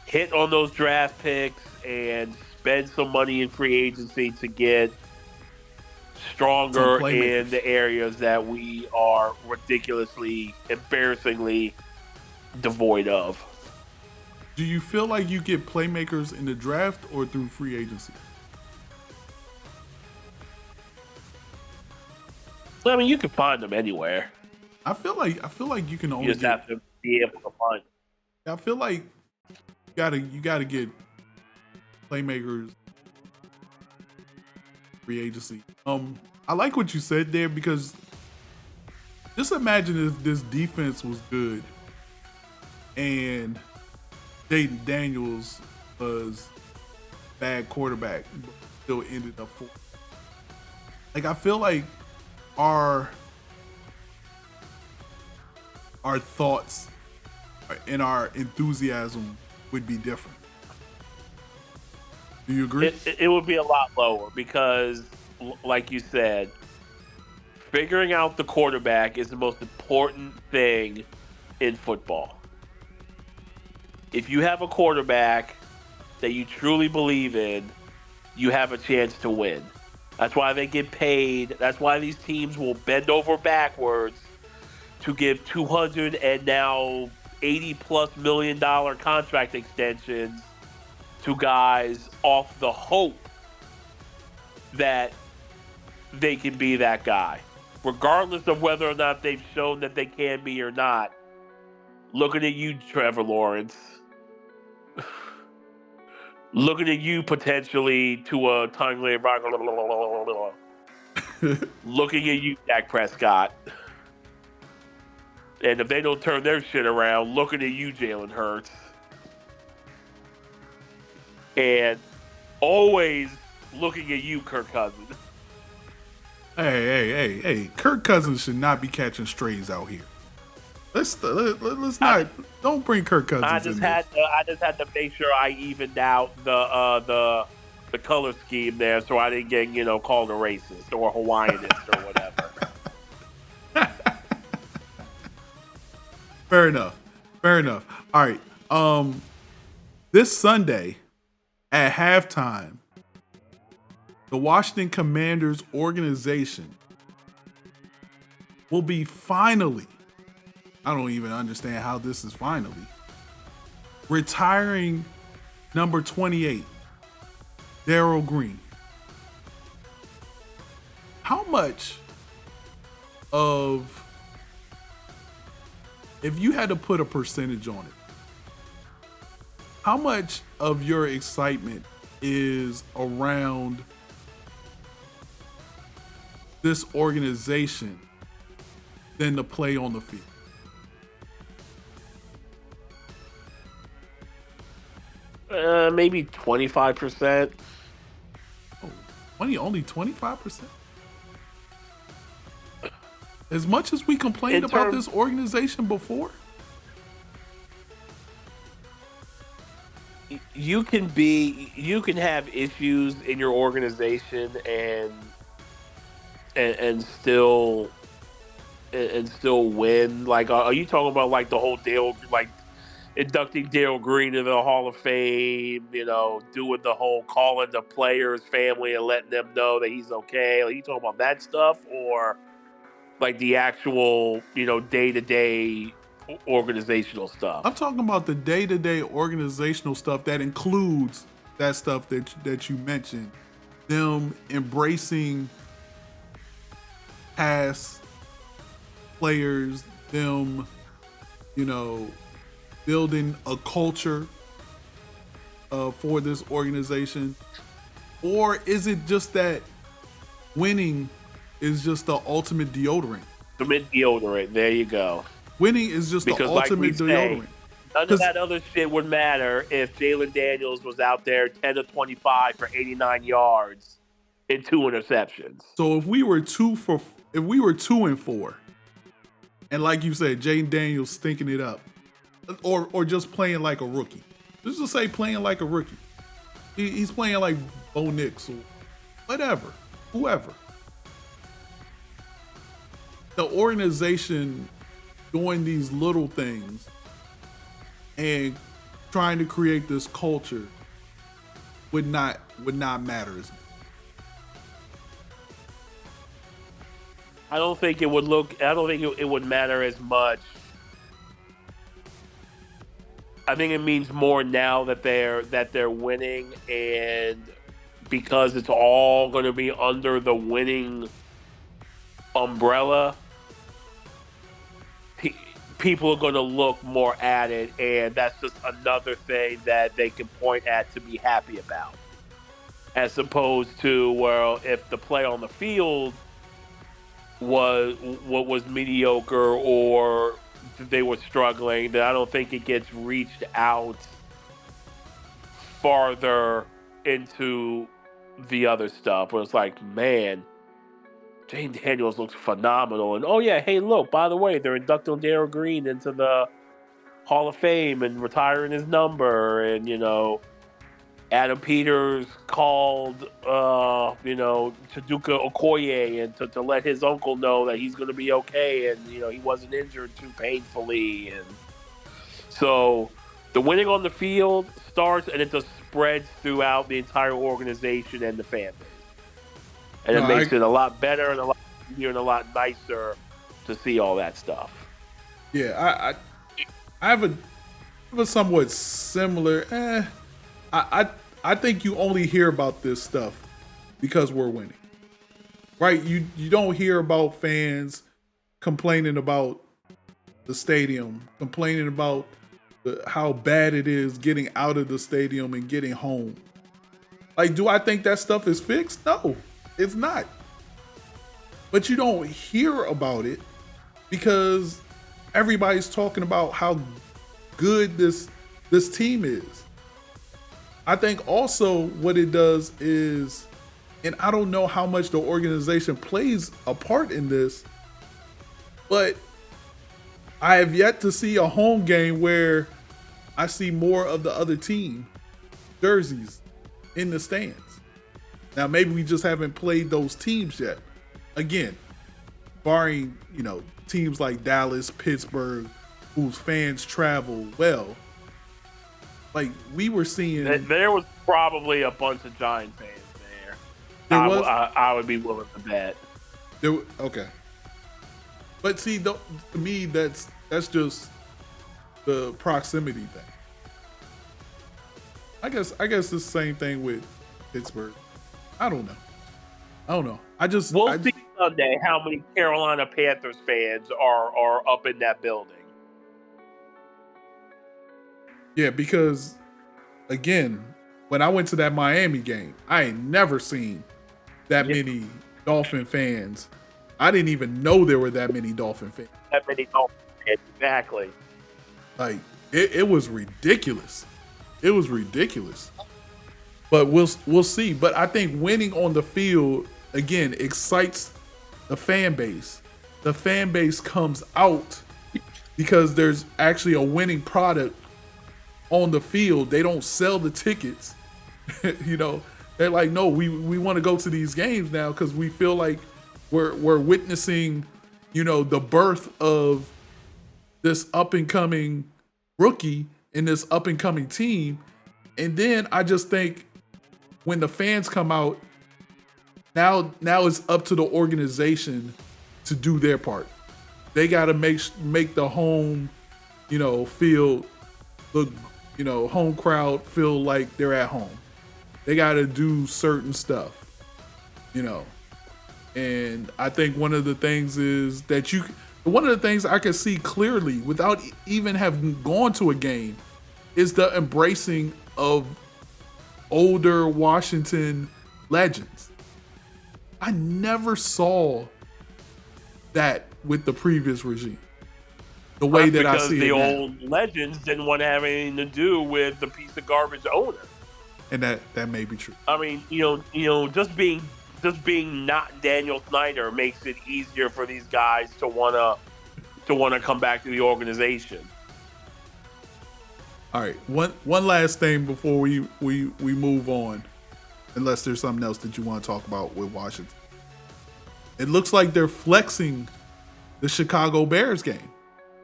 hit on those draft picks and spend some money in free agency to get stronger in the areas that we are ridiculously, embarrassingly devoid of. Do you feel like you get playmakers in the draft or through free agency? I mean, you can find them anywhere. I feel like you can only just have to be able to find them. I feel like you gotta get playmakers free agency. I like what you said there, because just imagine if this defense was good and Jaden Daniels was bad quarterback, but still ended up 4. Like, I feel like our thoughts and our enthusiasm would be different. Do you agree? It would be a lot lower because, like you said, figuring out the quarterback is the most important thing in football. If you have a quarterback that you truly believe in, you have a chance to win. That's why they get paid. That's why these teams will bend over backwards to give $200 and now $80+ million contract extensions to guys off the hope that they can be that guy. Regardless of whether or not they've shown that they can be or not. Looking at you, Trevor Lawrence. Looking at you potentially to a tongue layer. Looking at you, Dak Prescott. And if they don't turn their shit around, looking at you, Jalen Hurts. And always looking at you, Kirk Cousins. Hey. Kirk Cousins should not be catching strays out here. Let's not. Don't bring Kirk Cousins I just had to make sure I evened out the color scheme there, so I didn't get called a racist or Hawaiianist or whatever. Fair enough. All right. This Sunday at halftime, the Washington Commanders organization will be finally, I don't even understand how this is finally, retiring number 28, Darryl Green. How much of if you had to put a percentage on it, how much of your excitement is around this organization than the play on the field? Maybe 25%. Oh, only 25%? As much as we complained about this organization before? You can have issues in your organization and still win. Like, are you talking about like the whole Dale, like inducting Dale Green to the Hall of Fame? You know, doing the whole calling the players' family and letting them know that he's okay. Are you talking about that stuff, or like the actual, day-to-day organizational stuff? I'm talking about the day-to-day organizational stuff that includes that stuff that you mentioned. Them embracing past players, them, building a culture for this organization. Or is it just that winning is just the ultimate deodorant? Ultimate deodorant. There you go. Winning is just the ultimate deodorant. None of that other shit would matter if Jalen Daniels was out there 10 to 25 for 89 yards and 2 interceptions. So if we were 2-4, and like you said, Jalen Daniels stinking it up, or just playing like a rookie. Let's just say playing like a rookie. He's playing like Bo Nix or whatever, whoever. The organization doing these little things and trying to create this culture would not matter as much. I don't think it would matter as much. I think it means more now that they're winning, and because it's all going to be under the winning umbrella, people are going to look more at it, and that's just another thing that they can point at to be happy about, as opposed to, well, if the play on the field was mediocre or they were struggling, then I don't think it gets reached out farther into the other stuff where it's like, man, Jane Daniels looks phenomenal, and oh yeah, hey look, by the way, they're inducting Darrell Green into the Hall of Fame and retiring his number, and Adam Peters called Chiduka Okoye and to let his uncle know that he's going to be okay, and he wasn't injured too painfully, and so the winning on the field starts and it just spreads throughout the entire organization and the fan base. And it makes it a lot better and a lot easier and a lot nicer to see all that stuff. Yeah, I have a somewhat similar. I think you only hear about this stuff because we're winning, right? You don't hear about fans complaining about the stadium, complaining about how bad it is getting out of the stadium and getting home. Like, do I think that stuff is fixed? No. It's not. But you don't hear about it because everybody's talking about how good this team is. I think also what it does is, and I don't know how much the organization plays a part in this, but I have yet to see a home game where I see more of the other team jerseys in the stands. Now, maybe we just haven't played those teams yet. Again, barring, teams like Dallas, Pittsburgh, whose fans travel well. Like, we were seeing... There was probably a bunch of Giant fans there. I would be willing to bet. Okay. But see, to me, that's just the proximity thing. I guess it's the same thing with Pittsburgh. I don't know. We'll see Sunday how many Carolina Panthers fans are up in that building. Yeah, because again, when I went to that Miami game, I ain't never seen that many Dolphin fans. I didn't even know there were that many Dolphin fans. That many Dolphin fans, exactly. Like it was ridiculous. It was ridiculous. But we'll see. But I think winning on the field again excites the fan base. The fan base comes out because there's actually a winning product on the field. They don't sell the tickets. You know, they're like, no, we want to go to these games now because we feel like we're witnessing, you know, the birth of this up and coming rookie and this up and coming team. And then I just think when the fans come out, now it's up to the organization to do their part. They got to make the home, you know, feel the, you know, home crowd feel like they're at home. They got to do certain stuff, you know. And I think one of the things is that one of the things I can see clearly without even having gone to a game is the embracing of older Washington legends. I never saw that with the previous regime. The way that I see it because the now. old legends didn't want to have anything to do with the piece of garbage owner. And that may be true. I mean, you know, just being not Daniel Snyder makes it easier for these guys to wanna come back to the organization. All right, one last thing before we move on, unless there's something else that you want to talk about with Washington. It looks like they're flexing the Chicago Bears game.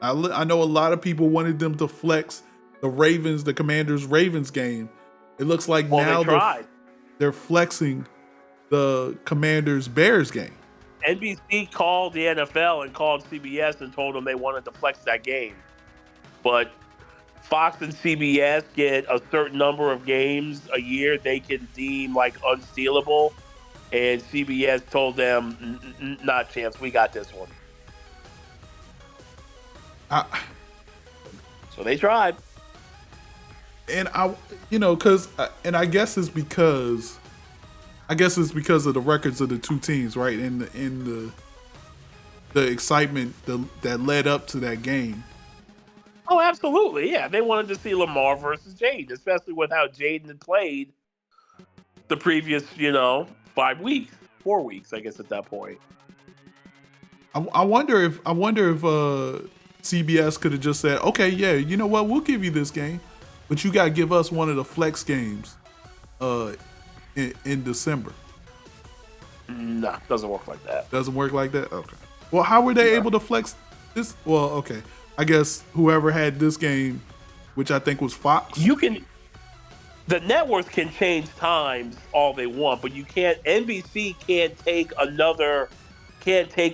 I know a lot of people wanted them to flex the Commanders Ravens game. It looks like now they're flexing the Commanders Bears game. NBC called the NFL and called CBS and told them they wanted to flex that game. But Fox and CBS get a certain number of games a year they can deem like unstealable. And CBS told them, not a chance, we got this one. So they tried. And I guess it's because of the records of the two teams, right? In the excitement that led up to that game. Oh, absolutely, yeah. They wanted to see Lamar versus Jaden, especially with how Jaden had played the previous, 4 weeks, I guess at that point. I wonder if CBS could have just said, okay, yeah, you know what, we'll give you this game, but you got to give us one of the flex games in December. Nah, doesn't work like that. Doesn't work like that? Okay. Well, how were they able to flex this? Well, okay. I guess whoever had this game, which I think was Fox. The networks can change times all they want, but NBC can't take a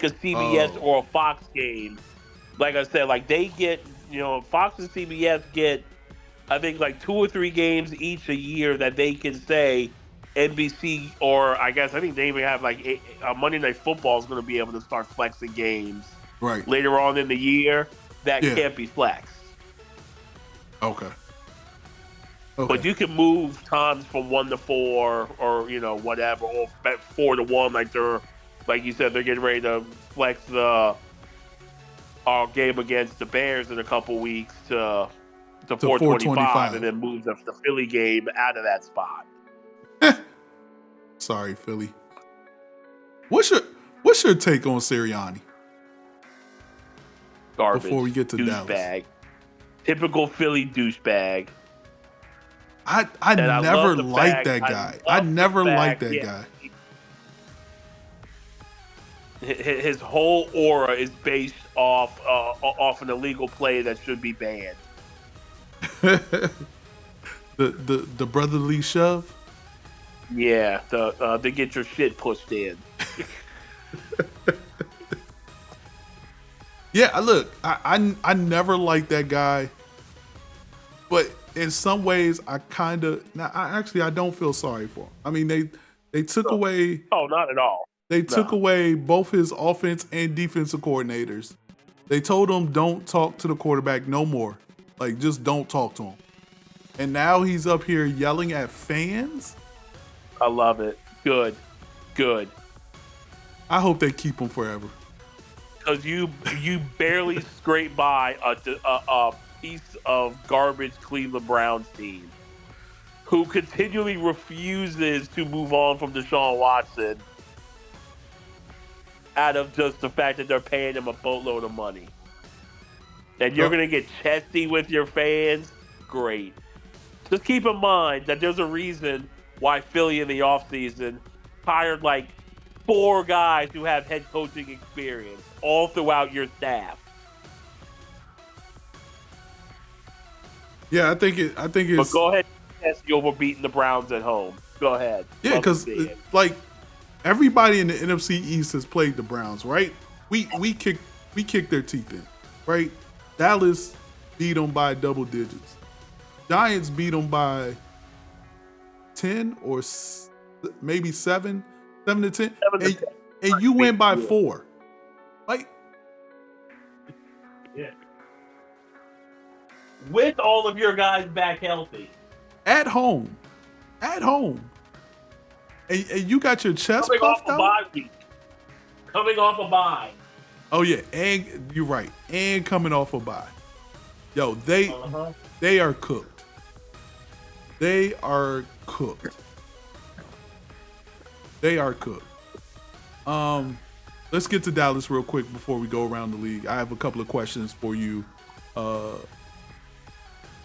CBS or a Fox game. Like I said, like they get, Fox and CBS get, I think like 2 or 3 games each a year that they can say NBC, or I think they even have like Monday Night Football is going to be able to start flexing games later on in the year that can't be flexed. Okay. But you can move times from 1 to 4 or, whatever, or 4 to 1, like you said, they're getting ready to flex our game against the Bears in a couple weeks to 425 and then move the Philly game out of that spot. Sorry, Philly. What's your take on Sirianni? Garbage. Before we get to Dallas. Douchebag. Typical Philly douchebag. I never liked that guy. I never liked that guy. His whole aura is based off an illegal play that should be banned. the brotherly shove. Yeah, to get your shit pushed in. Yeah, look, I never liked that guy, but in some ways I don't feel sorry for him. I mean, they took away. Oh, not at all. They took away both his offense and defensive coordinators. They told him don't talk to the quarterback no more. Like, just don't talk to him. and now he's up here yelling at fans. I love it. Good. I hope they keep him forever. Because you barely scrape by a piece of garbage Cleveland Browns team who continually refuses to move on from Deshaun Watson out of just the fact that they're paying him a boatload of money. And you're going to get chesty with your fans? Great. Just keep in mind that there's a reason why Philly in the offseason hired like 4 guys who have head coaching experience all throughout your staff. Yeah, I think it's. But go ahead and test you over beating the Browns at home. Go ahead. Yeah, because like everybody in the NFC East has played the Browns, right? We kicked their teeth in, right? Dallas beat them by double digits. Giants beat them by 10 or maybe 7 to 10. And you win by 4. Like, yeah. With all of your guys back healthy. At home. And you got your chest Coming puffed off a out? bye week. Coming off a bye. Oh, yeah. And you're right. And coming off a bye. Yo, they are cooked. They are cooked. Let's get to Dallas real quick before we go around the league. I have a couple of questions for you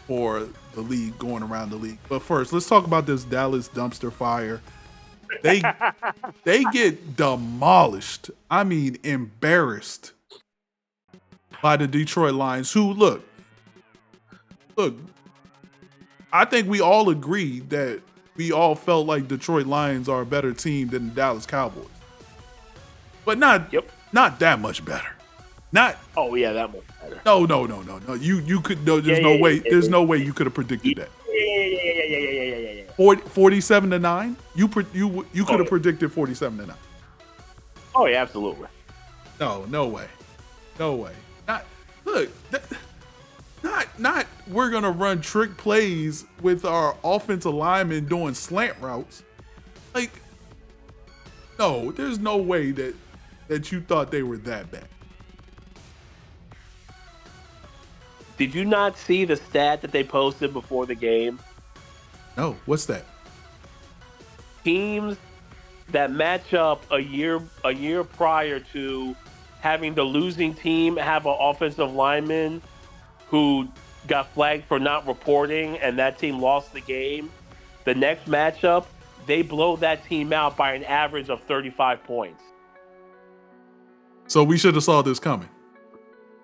for the league, going around the league. But first, let's talk about this Dallas dumpster fire. They get demolished. I mean, embarrassed by the Detroit Lions, who look, I think we all agree that we all felt like Detroit Lions are a better team than the Dallas Cowboys. But not that much better. Not. Oh yeah, that much better. No. You could. No, there's no way. There's no way you could have predicted that. Yeah. 47-9. You could have predicted 47-9. Oh yeah, absolutely. No way. Not. We're gonna run trick plays with our offensive linemen doing slant routes. Like, no, there's no way that you thought they were that bad. Did you not see the stat that they posted before the game? No, what's that? Teams that match up a year prior to having the losing team have an offensive lineman who got flagged for not reporting and that team lost the game. The next matchup, they blow that team out by an average of 35 points. So we should have saw this coming.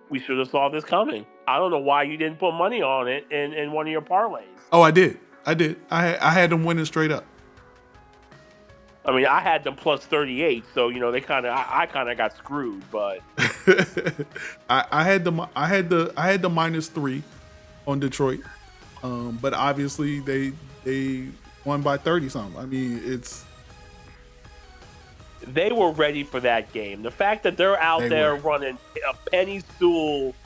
We should have saw this coming. I don't know why you didn't put money on it in one of your parlays. Oh, I did. I had them winning straight up. I mean, I had them plus 38, so I kind of got screwed. But I had the -3 on Detroit, but obviously they won by 30 something. I mean, they were ready for that game. The fact that they're out there running a penny stool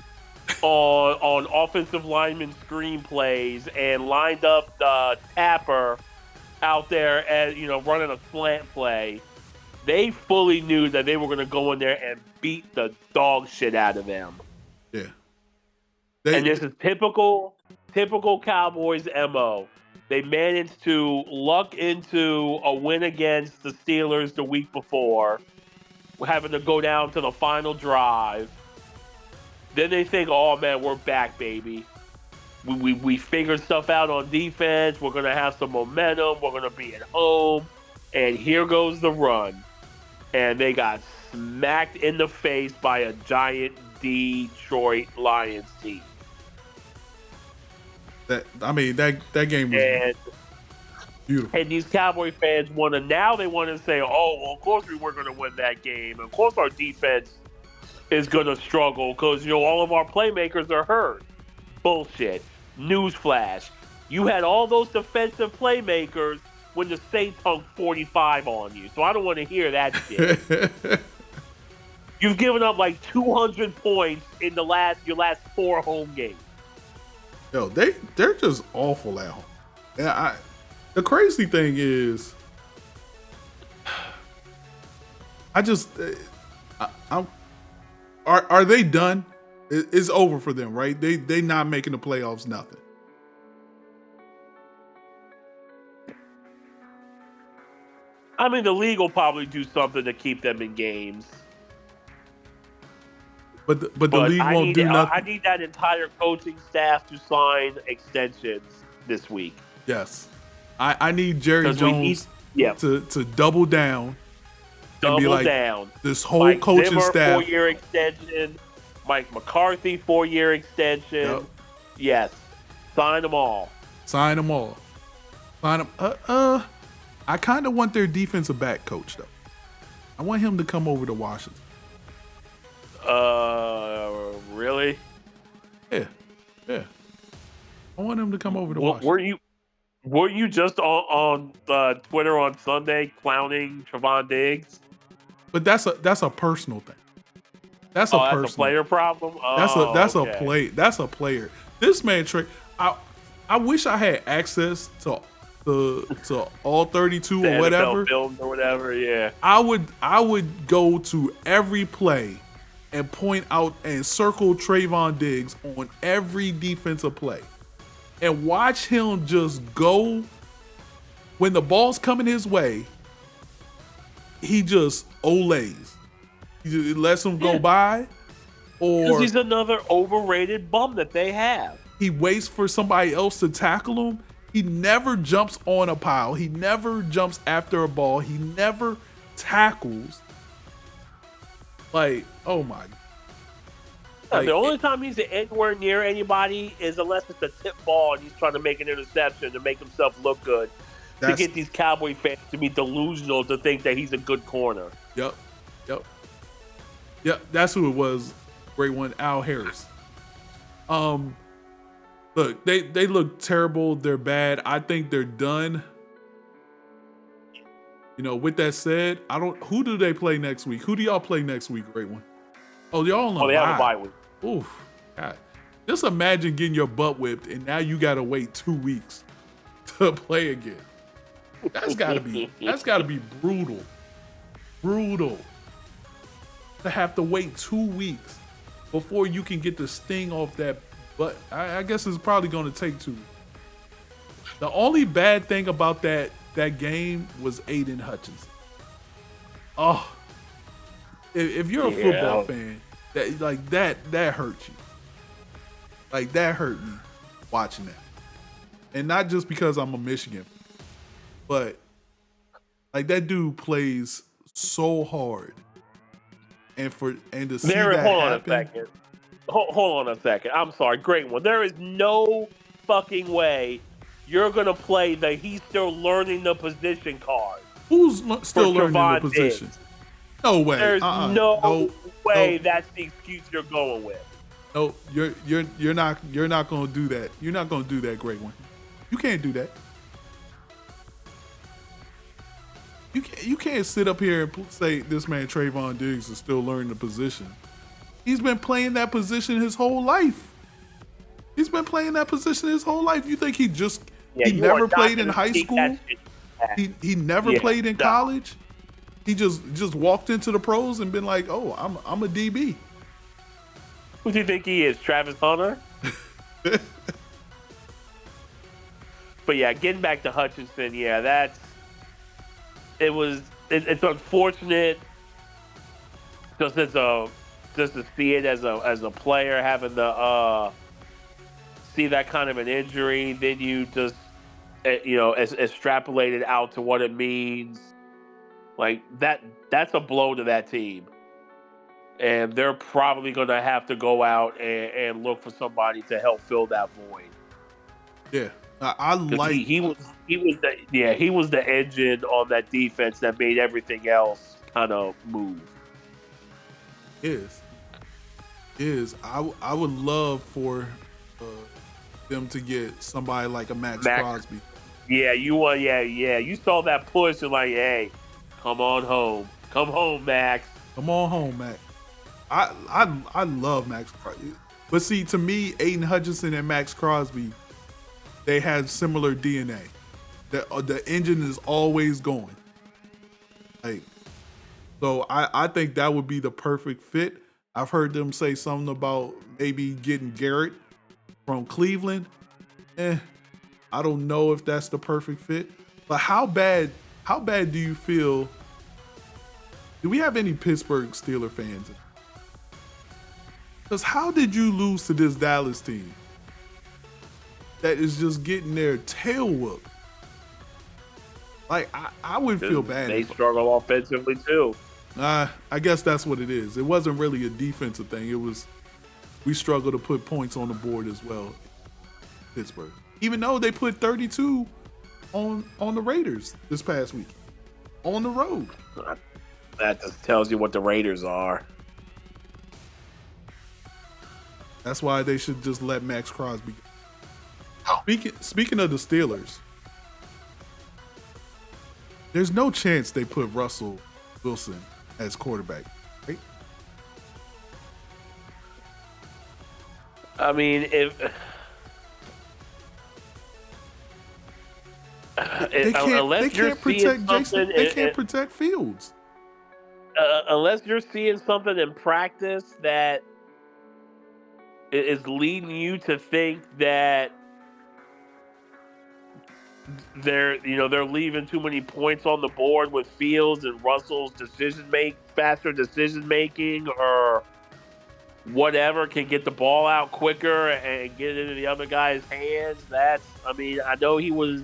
on offensive lineman screenplays and lined up the tapper out there as running a slant play, they fully knew that they were going to go in there and beat the dog shit out of them. Yeah. And this is typical Cowboys MO. They managed to luck into a win against the Steelers the week before, having to go down to the final drive. Then they think, oh man, we're back, baby. We figured stuff out on defense. We're going to have some momentum. We're going to be at home. And here goes the run. And they got smacked in the face by a giant Detroit Lions team. That game was beautiful. And these Cowboy fans want to say, oh, well, of course we were going to win that game. Of course our defense is going to struggle because, all of our playmakers are hurt. Bullshit. Newsflash. You had all those defensive playmakers when the Saints hung 45 on you. So I don't want to hear that shit. You've given up like 200 points in your last 4 home games. Yo, they're just awful at home. And the crazy thing is, are they done? It's over for them, right? They not making the playoffs, nothing. I mean, the league will probably do something to keep them in games. But the league won't do nothing. I need that entire coaching staff to sign extensions this week. Yes. I need Jerry Jones to double down. Double down. This whole Mike coaching Zimmer, staff. 4-year extension. Mike McCarthy, 4-year extension. Yep. Yes. Sign them all. Sign them. I kind of want their defensive back coach, though. I want him to come over to Washington. Really? Yeah. I want him to come over to Washington. Were you just on Twitter on Sunday clowning Trevon Diggs? But that's a personal thing. That's a player problem. That's a player. This man I wish I had access to all 32 or whatever. Films or whatever. Yeah. I would go to every play and point out and circle Trevon Diggs on every defensive play and watch him just go when the ball's coming his way. He just olays. He lets him go by, or he's another overrated bum that they have. He waits for somebody else to tackle him. He never jumps on a pile. He never jumps after a ball. He never tackles. Like, oh my. The only time he's anywhere near anybody is unless it's a tip ball and he's trying to make an interception to make himself look good. To get these Cowboy fans to be delusional to think that he's a good corner. Yep. That's who it was. Great one, Al Harris. Look, they look terrible. They're bad. I think they're done. With that said, who do they play next week? Who do y'all play next week, Great One? Oh, y'all on they have a bye week. Oof. God. Just imagine getting your butt whipped and now you gotta wait 2 weeks to play again. That's gotta be brutal. Brutal. To have to wait 2 weeks before you can get the sting off that butt. I guess it's probably gonna take 2 weeks. The only bad thing about that game was Aiden Hutchinson. Oh, if you're a football fan, that hurt you. Like, that hurt me watching that. And not just because I'm a Michigan fan, but like, that dude plays so hard. And to see that happen. Hold on a second. I'm sorry. Great one. There is no fucking way you're going to play the he's still learning the position card. Who's still learning the position? No way. There's no way that's the excuse you're going with. No, you're not going to do that. You're not going to do that, Great One. You can't do that. You can't sit up here and say this man Trevon Diggs is still learning the position. He's been playing that position his whole life. You think he never played in high school? He never played in college? He just walked into the pros and been like, "Oh, I'm a DB." Who do you think he is, Travis Hunter? But yeah, getting back to Hutchinson, it's unfortunate just to see it as a player having to see that kind of an injury. Then you just extrapolate it out to what it means. Like that's a blow to that team, and they're probably going to have to go out and look for somebody to help fill that void. Yeah. I like he was the engine on that defense that made everything else kind of move. Is I would love for them to get somebody like a Max Crosby. Yeah, you saw that push and like, hey, come on home, Max. Come on home, Max. I love Max Crosby. But see, to me, Aiden Hutchinson and Max Crosby, they have similar DNA. The engine is always going. Like, so I think that would be the perfect fit. I've heard them say something about maybe getting Garrett from Cleveland. I don't know if that's the perfect fit. But how bad do you feel? Do we have any Pittsburgh Steelers fans? Because how did you lose to this Dallas team that is just getting their tail whooped? Like, I would feel bad. They struggle offensively too. I guess that's what it is. It wasn't really a defensive thing. It was, we struggle to put points on the board as well, Pittsburgh. Even though they put 32 on the Raiders this past week on the road. That just tells you what the Raiders are. That's why they should just let Max Crosby go. Speaking of the Steelers, there's no chance they put Russell Wilson as quarterback, right? I mean, they can't protect Jason. They can't protect Fields. Unless you're seeing something in practice that is leading you to think that they're leaving too many points on the board with Fields and Russell's faster decision making, or whatever, can get the ball out quicker and get it into the other guy's hands. I know he was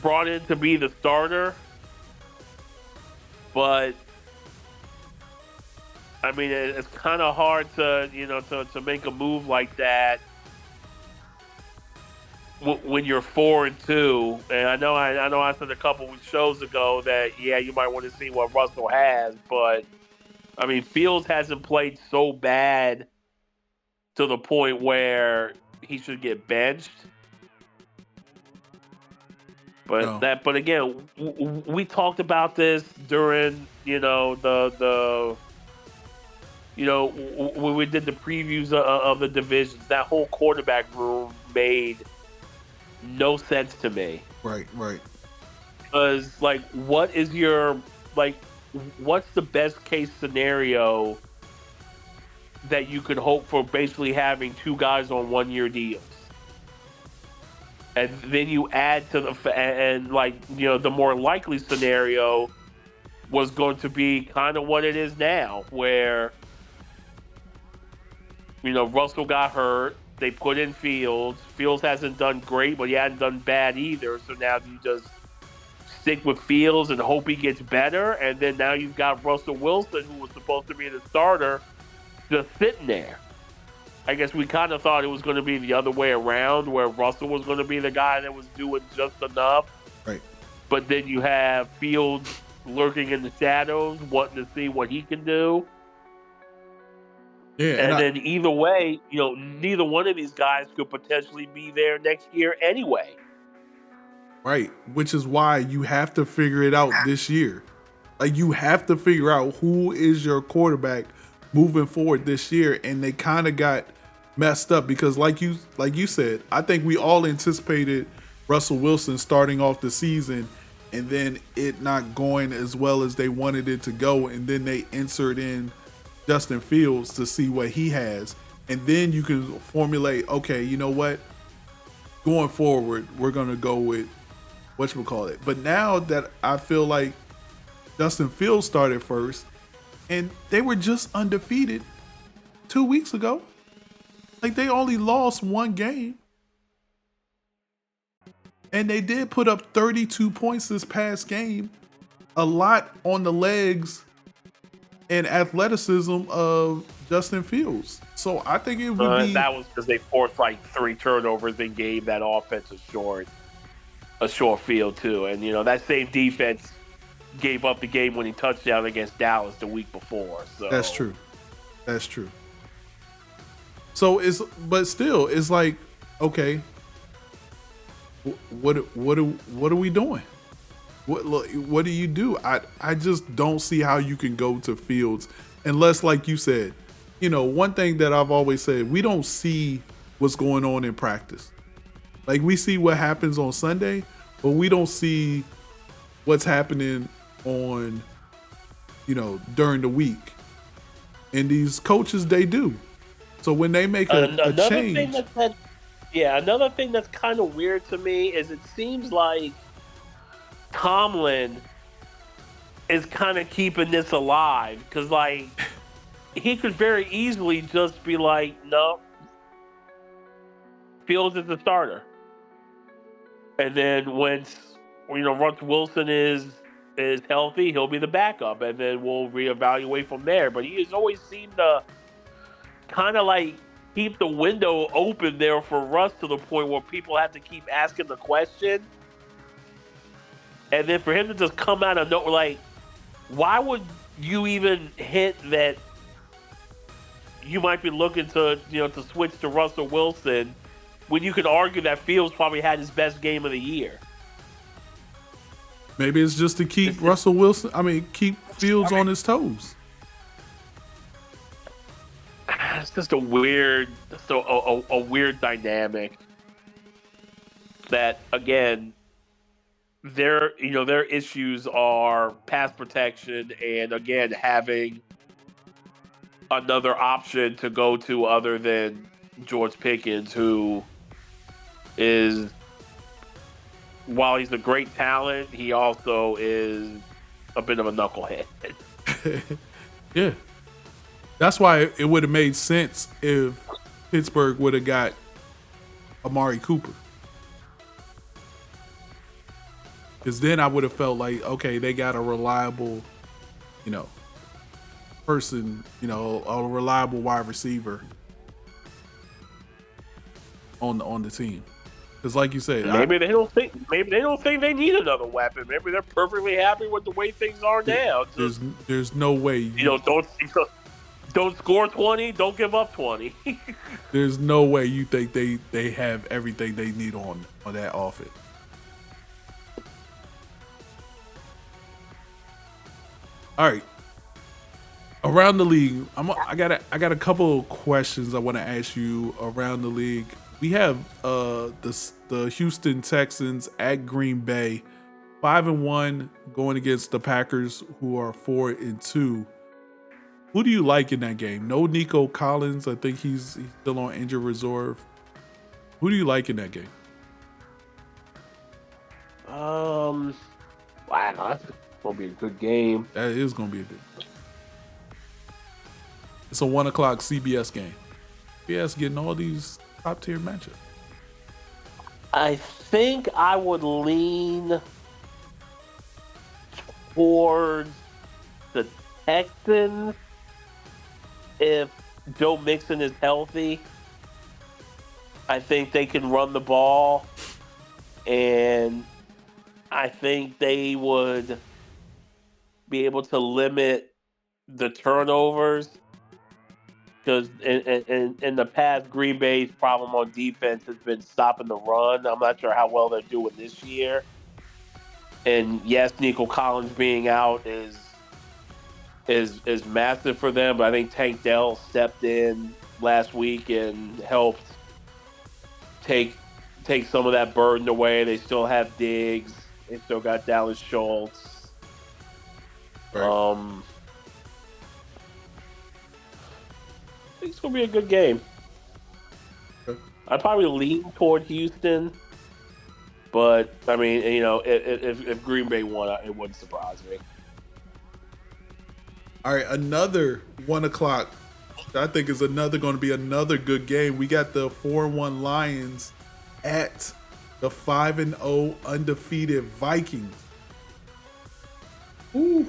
brought in to be the starter, but I mean, it's kind of hard to make a move like that when you're 4-2. And I know I said a couple of shows ago that you might want to see what Russell has, but I mean, Fields hasn't played so bad to the point where he should get benched. But No. But again, we talked about this during when we did the previews of the divisions. That whole quarterback room made no sense to me. Right. Because what's the best case scenario that you could hope for, basically having two guys on 1-year deals? And then you add to the more likely scenario was going to be kind of what it is now, where Russell got hurt. They put in Fields. Fields hasn't done great, but he hasn't done bad either. So now you just stick with Fields and hope he gets better. And then now you've got Russell Wilson, who was supposed to be the starter, just sitting there. I guess we kind of thought it was going to be the other way around, where Russell was going to be the guy that was doing just enough. Right. But then you have Fields lurking in the shadows, wanting to see what he can do. Yeah, and then either way, neither one of these guys could potentially be there next year anyway. Right, which is why you have to figure it out this year. Like, you have to figure out who is your quarterback moving forward this year, and they kind of got messed up because, like you said, I think we all anticipated Russell Wilson starting off the season and then it not going as well as they wanted it to go, and then they insert in Justin Fields to see what he has, and then you can formulate, okay, you know what, going forward we're gonna go with whatchamacallit. But now that I feel like Justin Fields started first, and they were just undefeated 2 weeks ago. Like, they only lost one game, and they did put up 32 points this past game, a lot on the legs and athleticism of Justin Fields. So I think it would be... That was because they forced 3 turnovers and gave that offense a short field too. And, that same defense gave up the game-winning touchdown against Dallas the week before. So That's true. So but still, it's like, okay, what are we doing? What do you do? I just don't see how you can go to Fields unless, like you said, one thing that I've always said, we don't see what's going on in practice. Like, we see what happens on Sunday, but we don't see what's happening on, during the week. And these coaches, they do. So when they make a change. Another thing that's kind of weird to me is it seems like Tomlin is kind of keeping this alive, because, like, he could very easily just be like, no, Fields is the starter. And then once Wilson is healthy, he'll be the backup, and then we'll reevaluate from there. But he has always seemed to kind of like keep the window open there for Russ, to the point where people have to keep asking the question. And then for him to just come out of nowhere, like, why would you even hint that you might be looking to switch to Russell Wilson when you could argue that Fields probably had his best game of the year? Maybe it's just to keep keep Fields on his toes. It's just a weird dynamic that, again, their issues are pass protection, and, again, having another option to go to other than George Pickens, who is, while he's a great talent, he also is a bit of a knucklehead. Yeah. That's why it would have made sense if Pittsburgh would have got Amari Cooper. Because then I would have felt like, okay, they got a reliable, person, a reliable wide receiver on the team. Because, like you said, maybe they don't think they need another weapon. Maybe they're perfectly happy with the way things are now. There's no way don't score 20, don't give up 20. There's no way you think they have everything they need on that offense. All right. Around the league, I got a couple of questions I want to ask you around the league. We have the Houston Texans at Green Bay, 5-1, going against the Packers, who are 4-2. Who do you like in that game? No Nico Collins. I think he's still on injured reserve. Who do you like in that game? Wow, that's gonna be a good game. That is gonna be a good game. It's a 1:00 CBS game. CBS getting all these top tier matchups. I think I would lean towards the Texans if Joe Mixon is healthy. I think they can run the ball, and I think they would be able to limit the turnovers, because in the past, Green Bay's problem on defense has been stopping the run. I'm not sure how well they're doing this year. And yes, Nico Collins being out is massive for them, but I think Tank Dell stepped in last week and helped take some of that burden away. They still have Diggs. They still got Dallas Schultz. Right. I think it's gonna be a good game. Okay. I'd probably lean toward Houston, but I mean, if Green Bay won, it wouldn't surprise me. All right, another 1:00. I think is going to be another good game. We got the 4-1 Lions at the 5-0 undefeated Vikings. Ooh.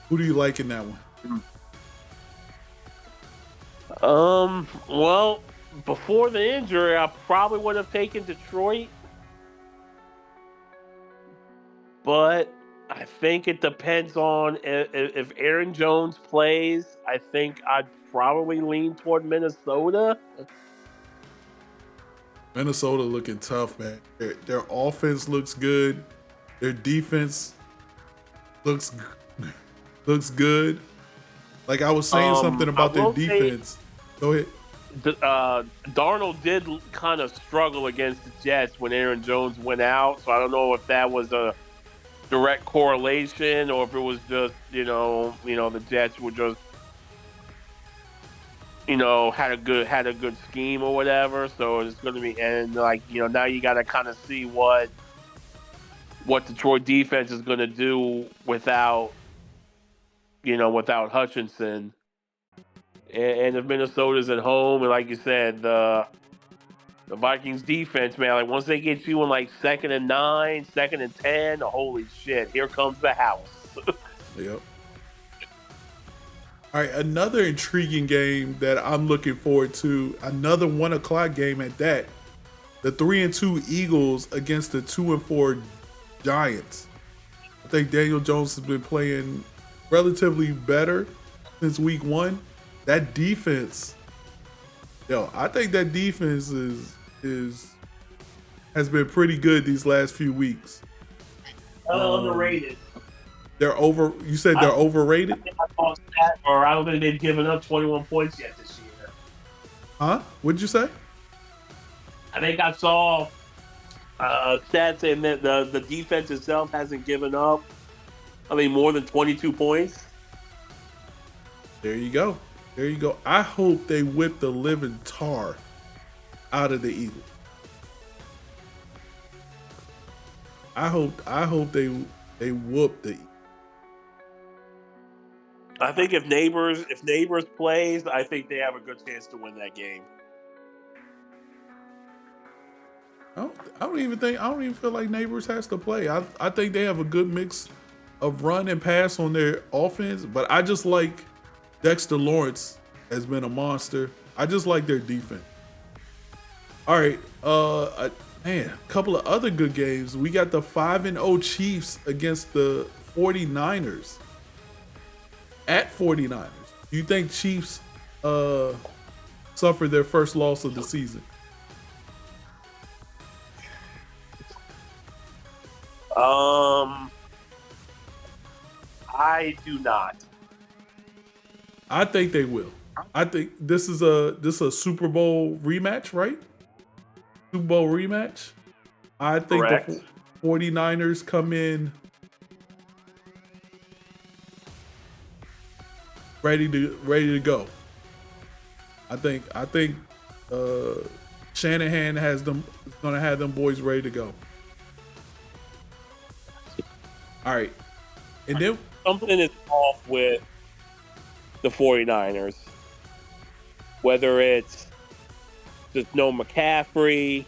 Who do you like in that one? Well, before the injury, I probably would have taken Detroit, but I think it depends on if Aaron Jones plays. I think I'd probably lean toward Minnesota. Minnesota looking tough, man. Their offense looks good. Their defense looks good. Like I was saying something about their defense. Go ahead. Darnold did kind of struggle against the Jets when Aaron Jones went out, so I don't know if that was a direct correlation or if it was just the Jets were just had a good scheme or whatever. So it's going to be, and now you got to kind of see what Detroit defense is going to do without Hutchinson. And if Minnesota's at home, and like you said, the Vikings defense, man, like once they get you in like 2nd and 9, 2nd and 10, holy shit, here comes the house. Yep. All right, another intriguing game that I'm looking forward to, another 1:00 game at that. The 3-2 Eagles against the 2-4 Giants. I think Daniel Jones has been playing relatively better since week 1. That defense, I think that defense has been pretty good these last few weeks. Underrated. You said they're overrated? I don't think they've given up 21 points yet this year. Huh? What'd you say? I think I saw stats saying that the defense itself hasn't given up, more than 22 points. There you go. I hope they whip the living tar out of the Eagles. I hope they whoop the Eagles. I think if Neighbors plays, I think they have a good chance to win that game. I don't even feel like Neighbors has to play. I think they have a good mix of run and pass on their offense, but I just like Dexter Lawrence has been a monster. I just like their defense. All right, a couple of other good games. We got the 5-0 Chiefs against the 49ers. At 49ers. Do you think Chiefs suffered their first loss of the season? I do not. I think they will. I think this is a Super Bowl rematch, right? Super Bowl rematch. I think Correct. The 49ers come in ready to go. I think Shanahan is gonna have them boys ready to go. All right. And then something is off with the 49ers. Whether it's just no McCaffrey,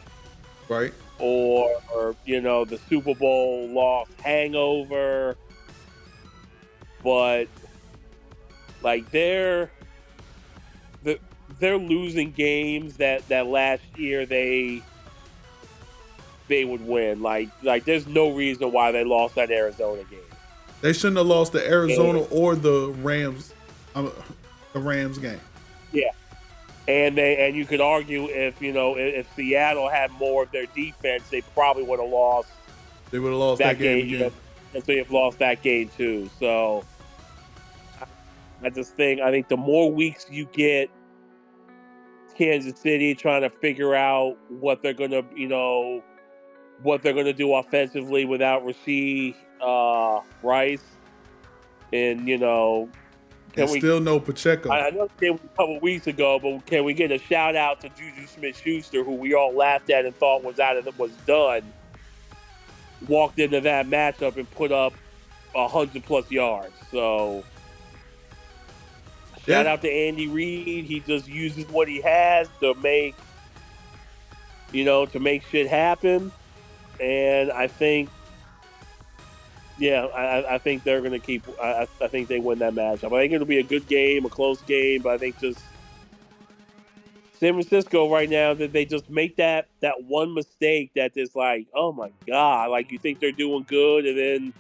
right, or the Super Bowl loss hangover, but like they're losing games that last year they would win. Like there's no reason why they lost that Arizona game. They shouldn't have lost the Arizona or the Rams game. Yeah. And you could argue if Seattle had more of their defense, they probably would have lost. They would have lost that game again. And so you've lost that game too. So I think the more weeks you get Kansas City trying to figure out what they're gonna do offensively without Rasheed Rice, and still no Pacheco. I know it came a couple weeks ago, but can we get a shout out to Juju Smith-Schuster, who we all laughed at and thought was done, walked into that matchup and put up 100+ yards. So shout out to Andy Reid. He just uses what he has to make shit happen. And I think, I think they're going to keep. I think they win that matchup. I think it'll be a good game, a close game. But I think just San Francisco right now, that they just make that one mistake that is like, oh my god, like you think they're doing good, and then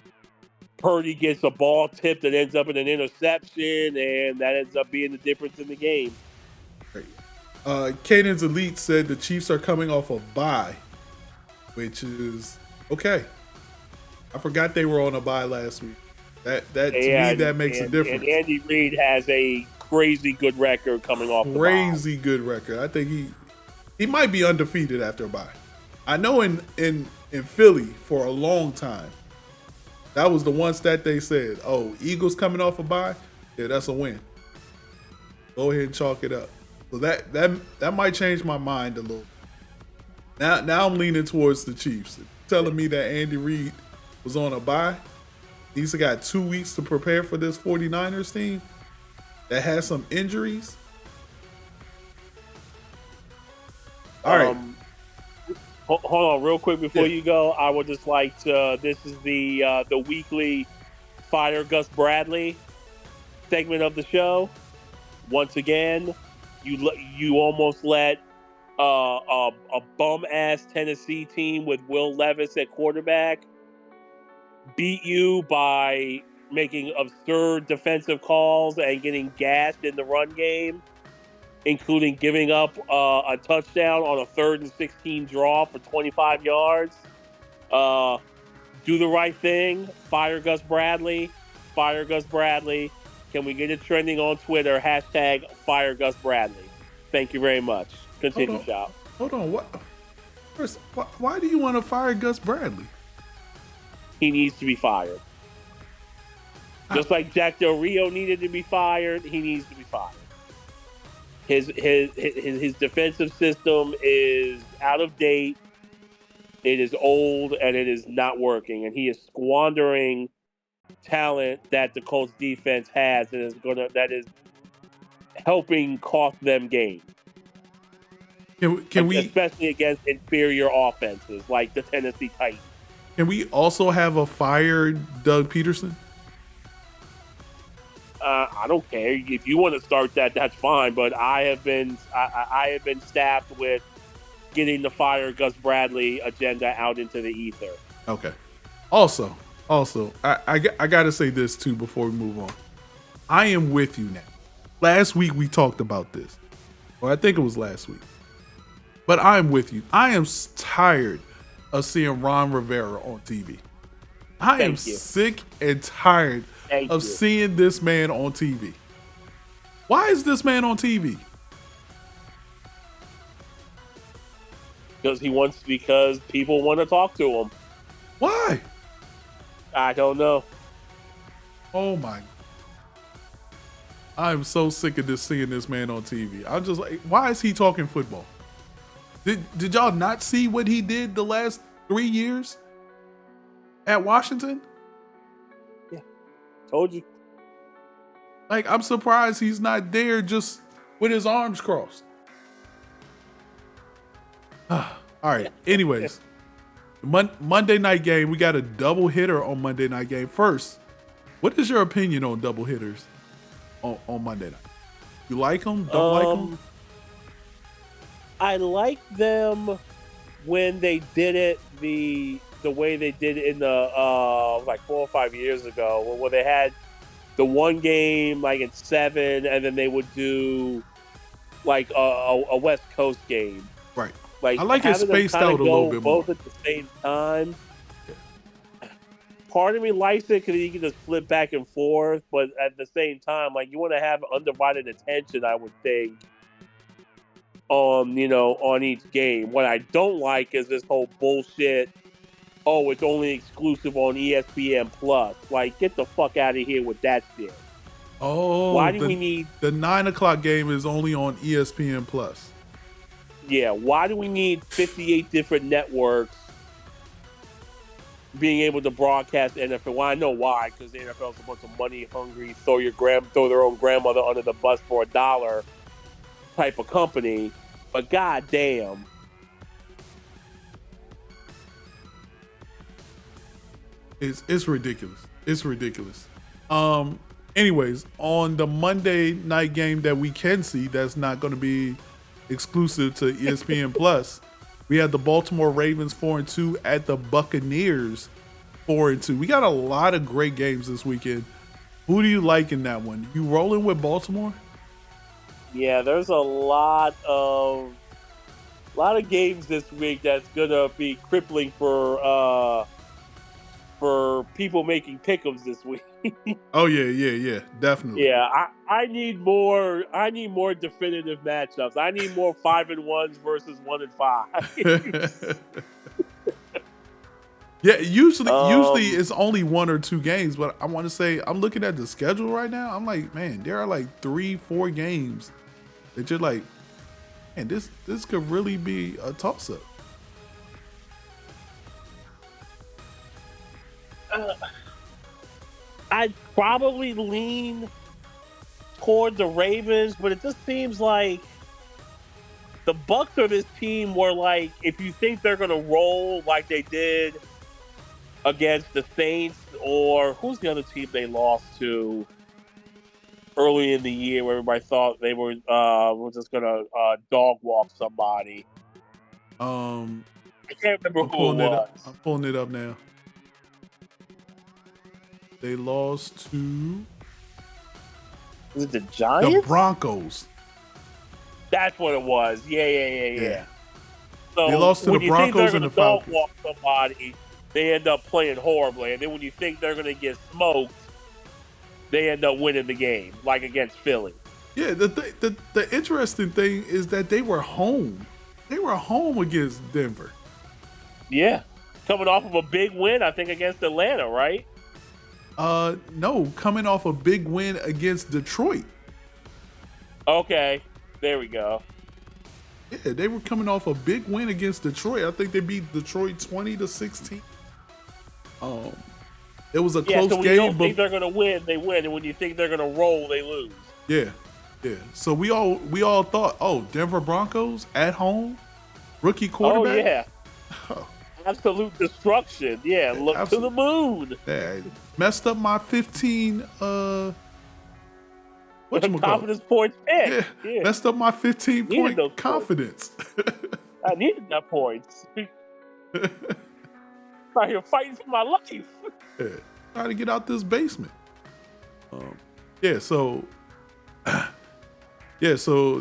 Purdy gets a ball tipped that ends up in an interception, and that ends up being the difference in the game. Caden's Elite said the Chiefs are coming off a bye, which is okay. I forgot they were on a bye last week. That to me that makes a difference. And Andy Reid has a crazy good record coming off the bye. Crazy good record. I think he might be undefeated after a bye. I know in Philly for a long time, that was the one stat they said, oh, Eagles coming off a bye, yeah, that's a win. Go ahead and chalk it up. So that might change my mind a little. Now I'm leaning towards the Chiefs. Telling me that Andy Reid was on a bye. He's got 2 weeks to prepare for this 49ers team that has some injuries. All right. Hold on real quick before you go. I would just like to, this is the weekly Fire Gus Bradley segment of the show. Once again, you almost let a bum-ass Tennessee team with Will Levis at quarterback beat you by making absurd defensive calls and getting gashed in the run game, including giving up a touchdown on a 3rd and 16 draw for 25 yards. Do the right thing. Fire Gus Bradley. Fire Gus Bradley. Can we get it trending on Twitter? Hashtag Fire Gus Bradley. Thank you very much. Continue, Shop. Hold on. What? First, why do you want to fire Gus Bradley? He needs to be fired. Just like Jack Del Rio needed to be fired, he needs to be fired. His defensive system is out of date. It is old and it is not working, and he is squandering talent that the Colts defense has that is helping cost them games. Can we, especially against inferior offenses like the Tennessee Titans? Can we also have a fired Doug Peterson? I don't care if you want to start that. That's fine. But I have been staffed with getting the fire Gus Bradley agenda out into the ether. Okay. Also, I got to say this too before we move on. I am with you now. Last week we talked about this, or I think it was last week. But I am with you. I am tired of seeing Ron Rivera on TV. I am sick and tired of seeing this man on TV. Why is this man on TV? Because people want to talk to him. Why? I don't know. Oh my! I'm so sick of seeing this man on TV. I'm just like, why is he talking football? Did y'all not see what he did the last 3 years at Washington? Yeah, told you. Like, I'm surprised he's not there just with his arms crossed. All right. Anyways, Monday night game. We got a double hitter on Monday night game. First, what is your opinion on double hitters on Monday night? You like them? Don't like them? I like them when they did it the way they did it in the like 4 or 5 years ago, where they had the one game like at 7, and then they would do like a West Coast game. Right. Like, I like it spaced out a little bit more. Both at the same time. Part of me likes it because you can just flip back and forth, but at the same time, like, you want to have undivided attention, I would think, on each game. What I don't like is this whole bullshit. Oh, it's only exclusive on ESPN Plus. Like, get the fuck out of here with that shit. Oh, why do we need the 9:00 game is only on ESPN Plus? Yeah, why do we need 58 different networks being able to broadcast NFL? Well, I know why, because the NFL is a bunch of money hungry, throw their own grandmother under the bus for $1 type of company. But goddamn, it's ridiculous. It's ridiculous. Anyways, on the Monday night game that we can see, that's not going to be exclusive to ESPN Plus. We have the Baltimore Ravens 4-2 at the Buccaneers 4-2. We got a lot of great games this weekend. Who do you like in that one? You rolling with Baltimore? Yeah, there's a lot of games this week that's gonna be crippling for for people making pick'ems this week. Oh yeah, definitely. Yeah, I need more. I need more definitive matchups. I need more 5-1s versus 1-5. Yeah, usually it's only 1 or 2 games, but I want to say I'm looking at the schedule right now. I'm like, man, there are like 3-4 games that you're like, man, this could really be a toss up. I'd probably lean toward the Ravens, but it just seems like the Bucks are this team where, like, if you think they're gonna roll like they did against the Saints, or who's the other team they lost to early in the year, where everybody thought they were just gonna dog walk somebody. I can't remember who it was. I'm pulling it up now. They lost to Was it the Giants? the Broncos. That's what it was. Yeah. So they lost to the Broncos and the Falcons. Dog walk somebody, they end up playing horribly, and then when you think they're going to get smoked, they end up winning the game, like against Philly. Yeah, the interesting thing is that they were home. They were home against Denver. Yeah, coming off of a big win, I think, against Atlanta, right? No, coming off a big win against Detroit. Okay, there we go. Yeah, they were coming off a big win against Detroit. I think they beat Detroit 20-16. It was a close so when game. you don't think they're going to win, they win, and when you think they're going to roll, they lose. Yeah. So we all thought, oh, Denver Broncos at home, rookie quarterback. Oh yeah, absolute destruction. Yeah, look to the moon. Yeah, messed up my 15. Confidence points pick. Yeah, messed up my 15-point confidence. I needed that points. Out here fighting for my life. Yeah, trying to get out this basement. So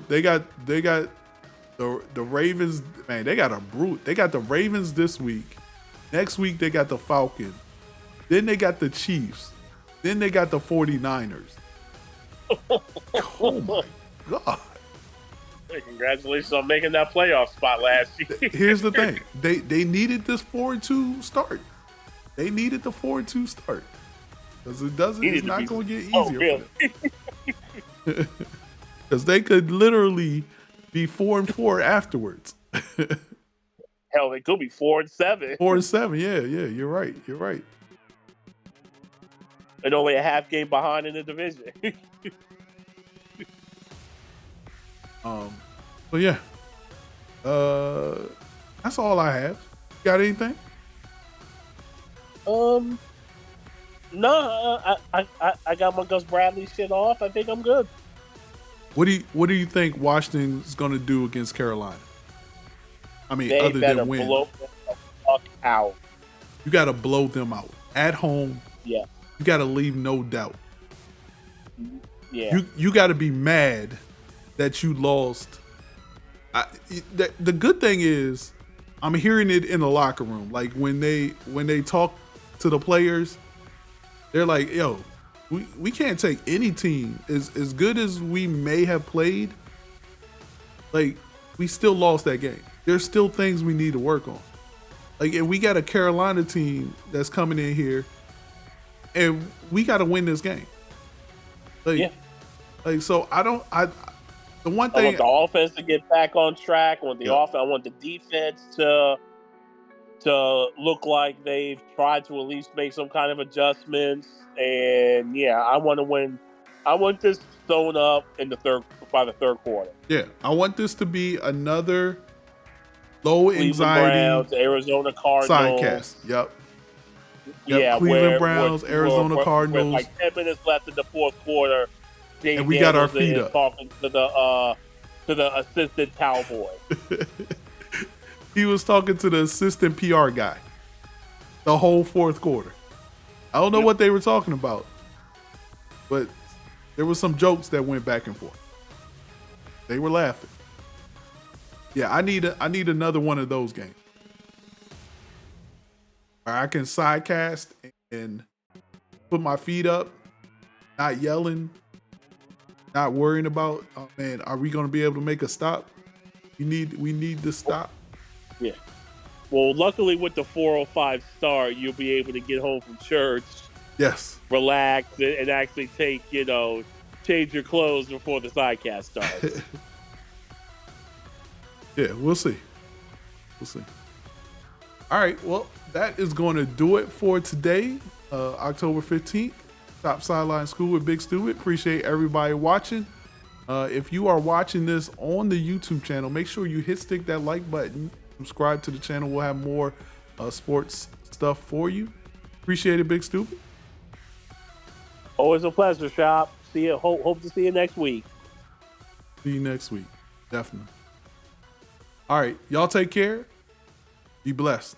they got the Ravens. Man, they got a brute. They got the Ravens this week. Next week they got the Falcons. Then they got the Chiefs. Then they got the 49ers. Oh my God. Hey, congratulations on making that playoff spot last year. Here's the thing. They needed this 4-2 start. They needed the 4-2 start. Because it's not going to get easier for them. Because they could literally be 4-4 afterwards. Hell, they could be 4-7. 4-7, yeah, you're right. And only a half game behind in the division. So yeah. That's all I have. Got anything? No, I got my Gus Bradley shit off. I think I'm good. What do you think Washington's gonna do against Carolina? I mean, they other than win, blow them the fuck out. You got to blow them out at home. Yeah, you got to leave no doubt. Yeah, you got to be mad that you lost. The good thing is, I'm hearing it in the locker room. Like when they talk to the players, they're like, "Yo, we can't take any team as good as we may have played. Like we still lost that game. There's still things we need to work on. Like, and we got a Carolina team that's coming in here, and we got to win this game. Like, yeah. Like so, the one thing I want the offense to get back on track. I want the offense. I want the defense to look like they've tried to at least make some kind of adjustments. And yeah, I want to win. I want this thrown up by the third quarter. Yeah, I want this to be another low anxiety Browns, Arizona Cardinals. Sidecast. Yep. Yeah, Cleveland Browns, Arizona Cardinals. With like 10 minutes left in the fourth quarter. And we got our feet up. Talking to the assistant cowboy. He was talking to the assistant PR guy the whole fourth quarter. I don't know what they were talking about, but there were some jokes that went back and forth. They were laughing. Yeah, I need another one of those games. I can sidecast and put my feet up, not yelling, not worrying about, oh man, are we going to be able to make a stop? We need to stop. Yeah. Well, luckily with the 4:05 start, you'll be able to get home from church. Yes. Relax and actually take, change your clothes before the sidecast starts. Yeah, we'll see. We'll see. All right, well, that is going to do it for today, October 15th. Top Sideline School with Big Stupid. Appreciate everybody watching. If you are watching this on the YouTube channel, make sure you stick that like button. Subscribe to the channel. We'll have more sports stuff for you. Appreciate it, Big Stupid. Always a pleasure, Shop. See you. Hope to see you next week. See you next week. Definitely. All right. Y'all take care. Be blessed.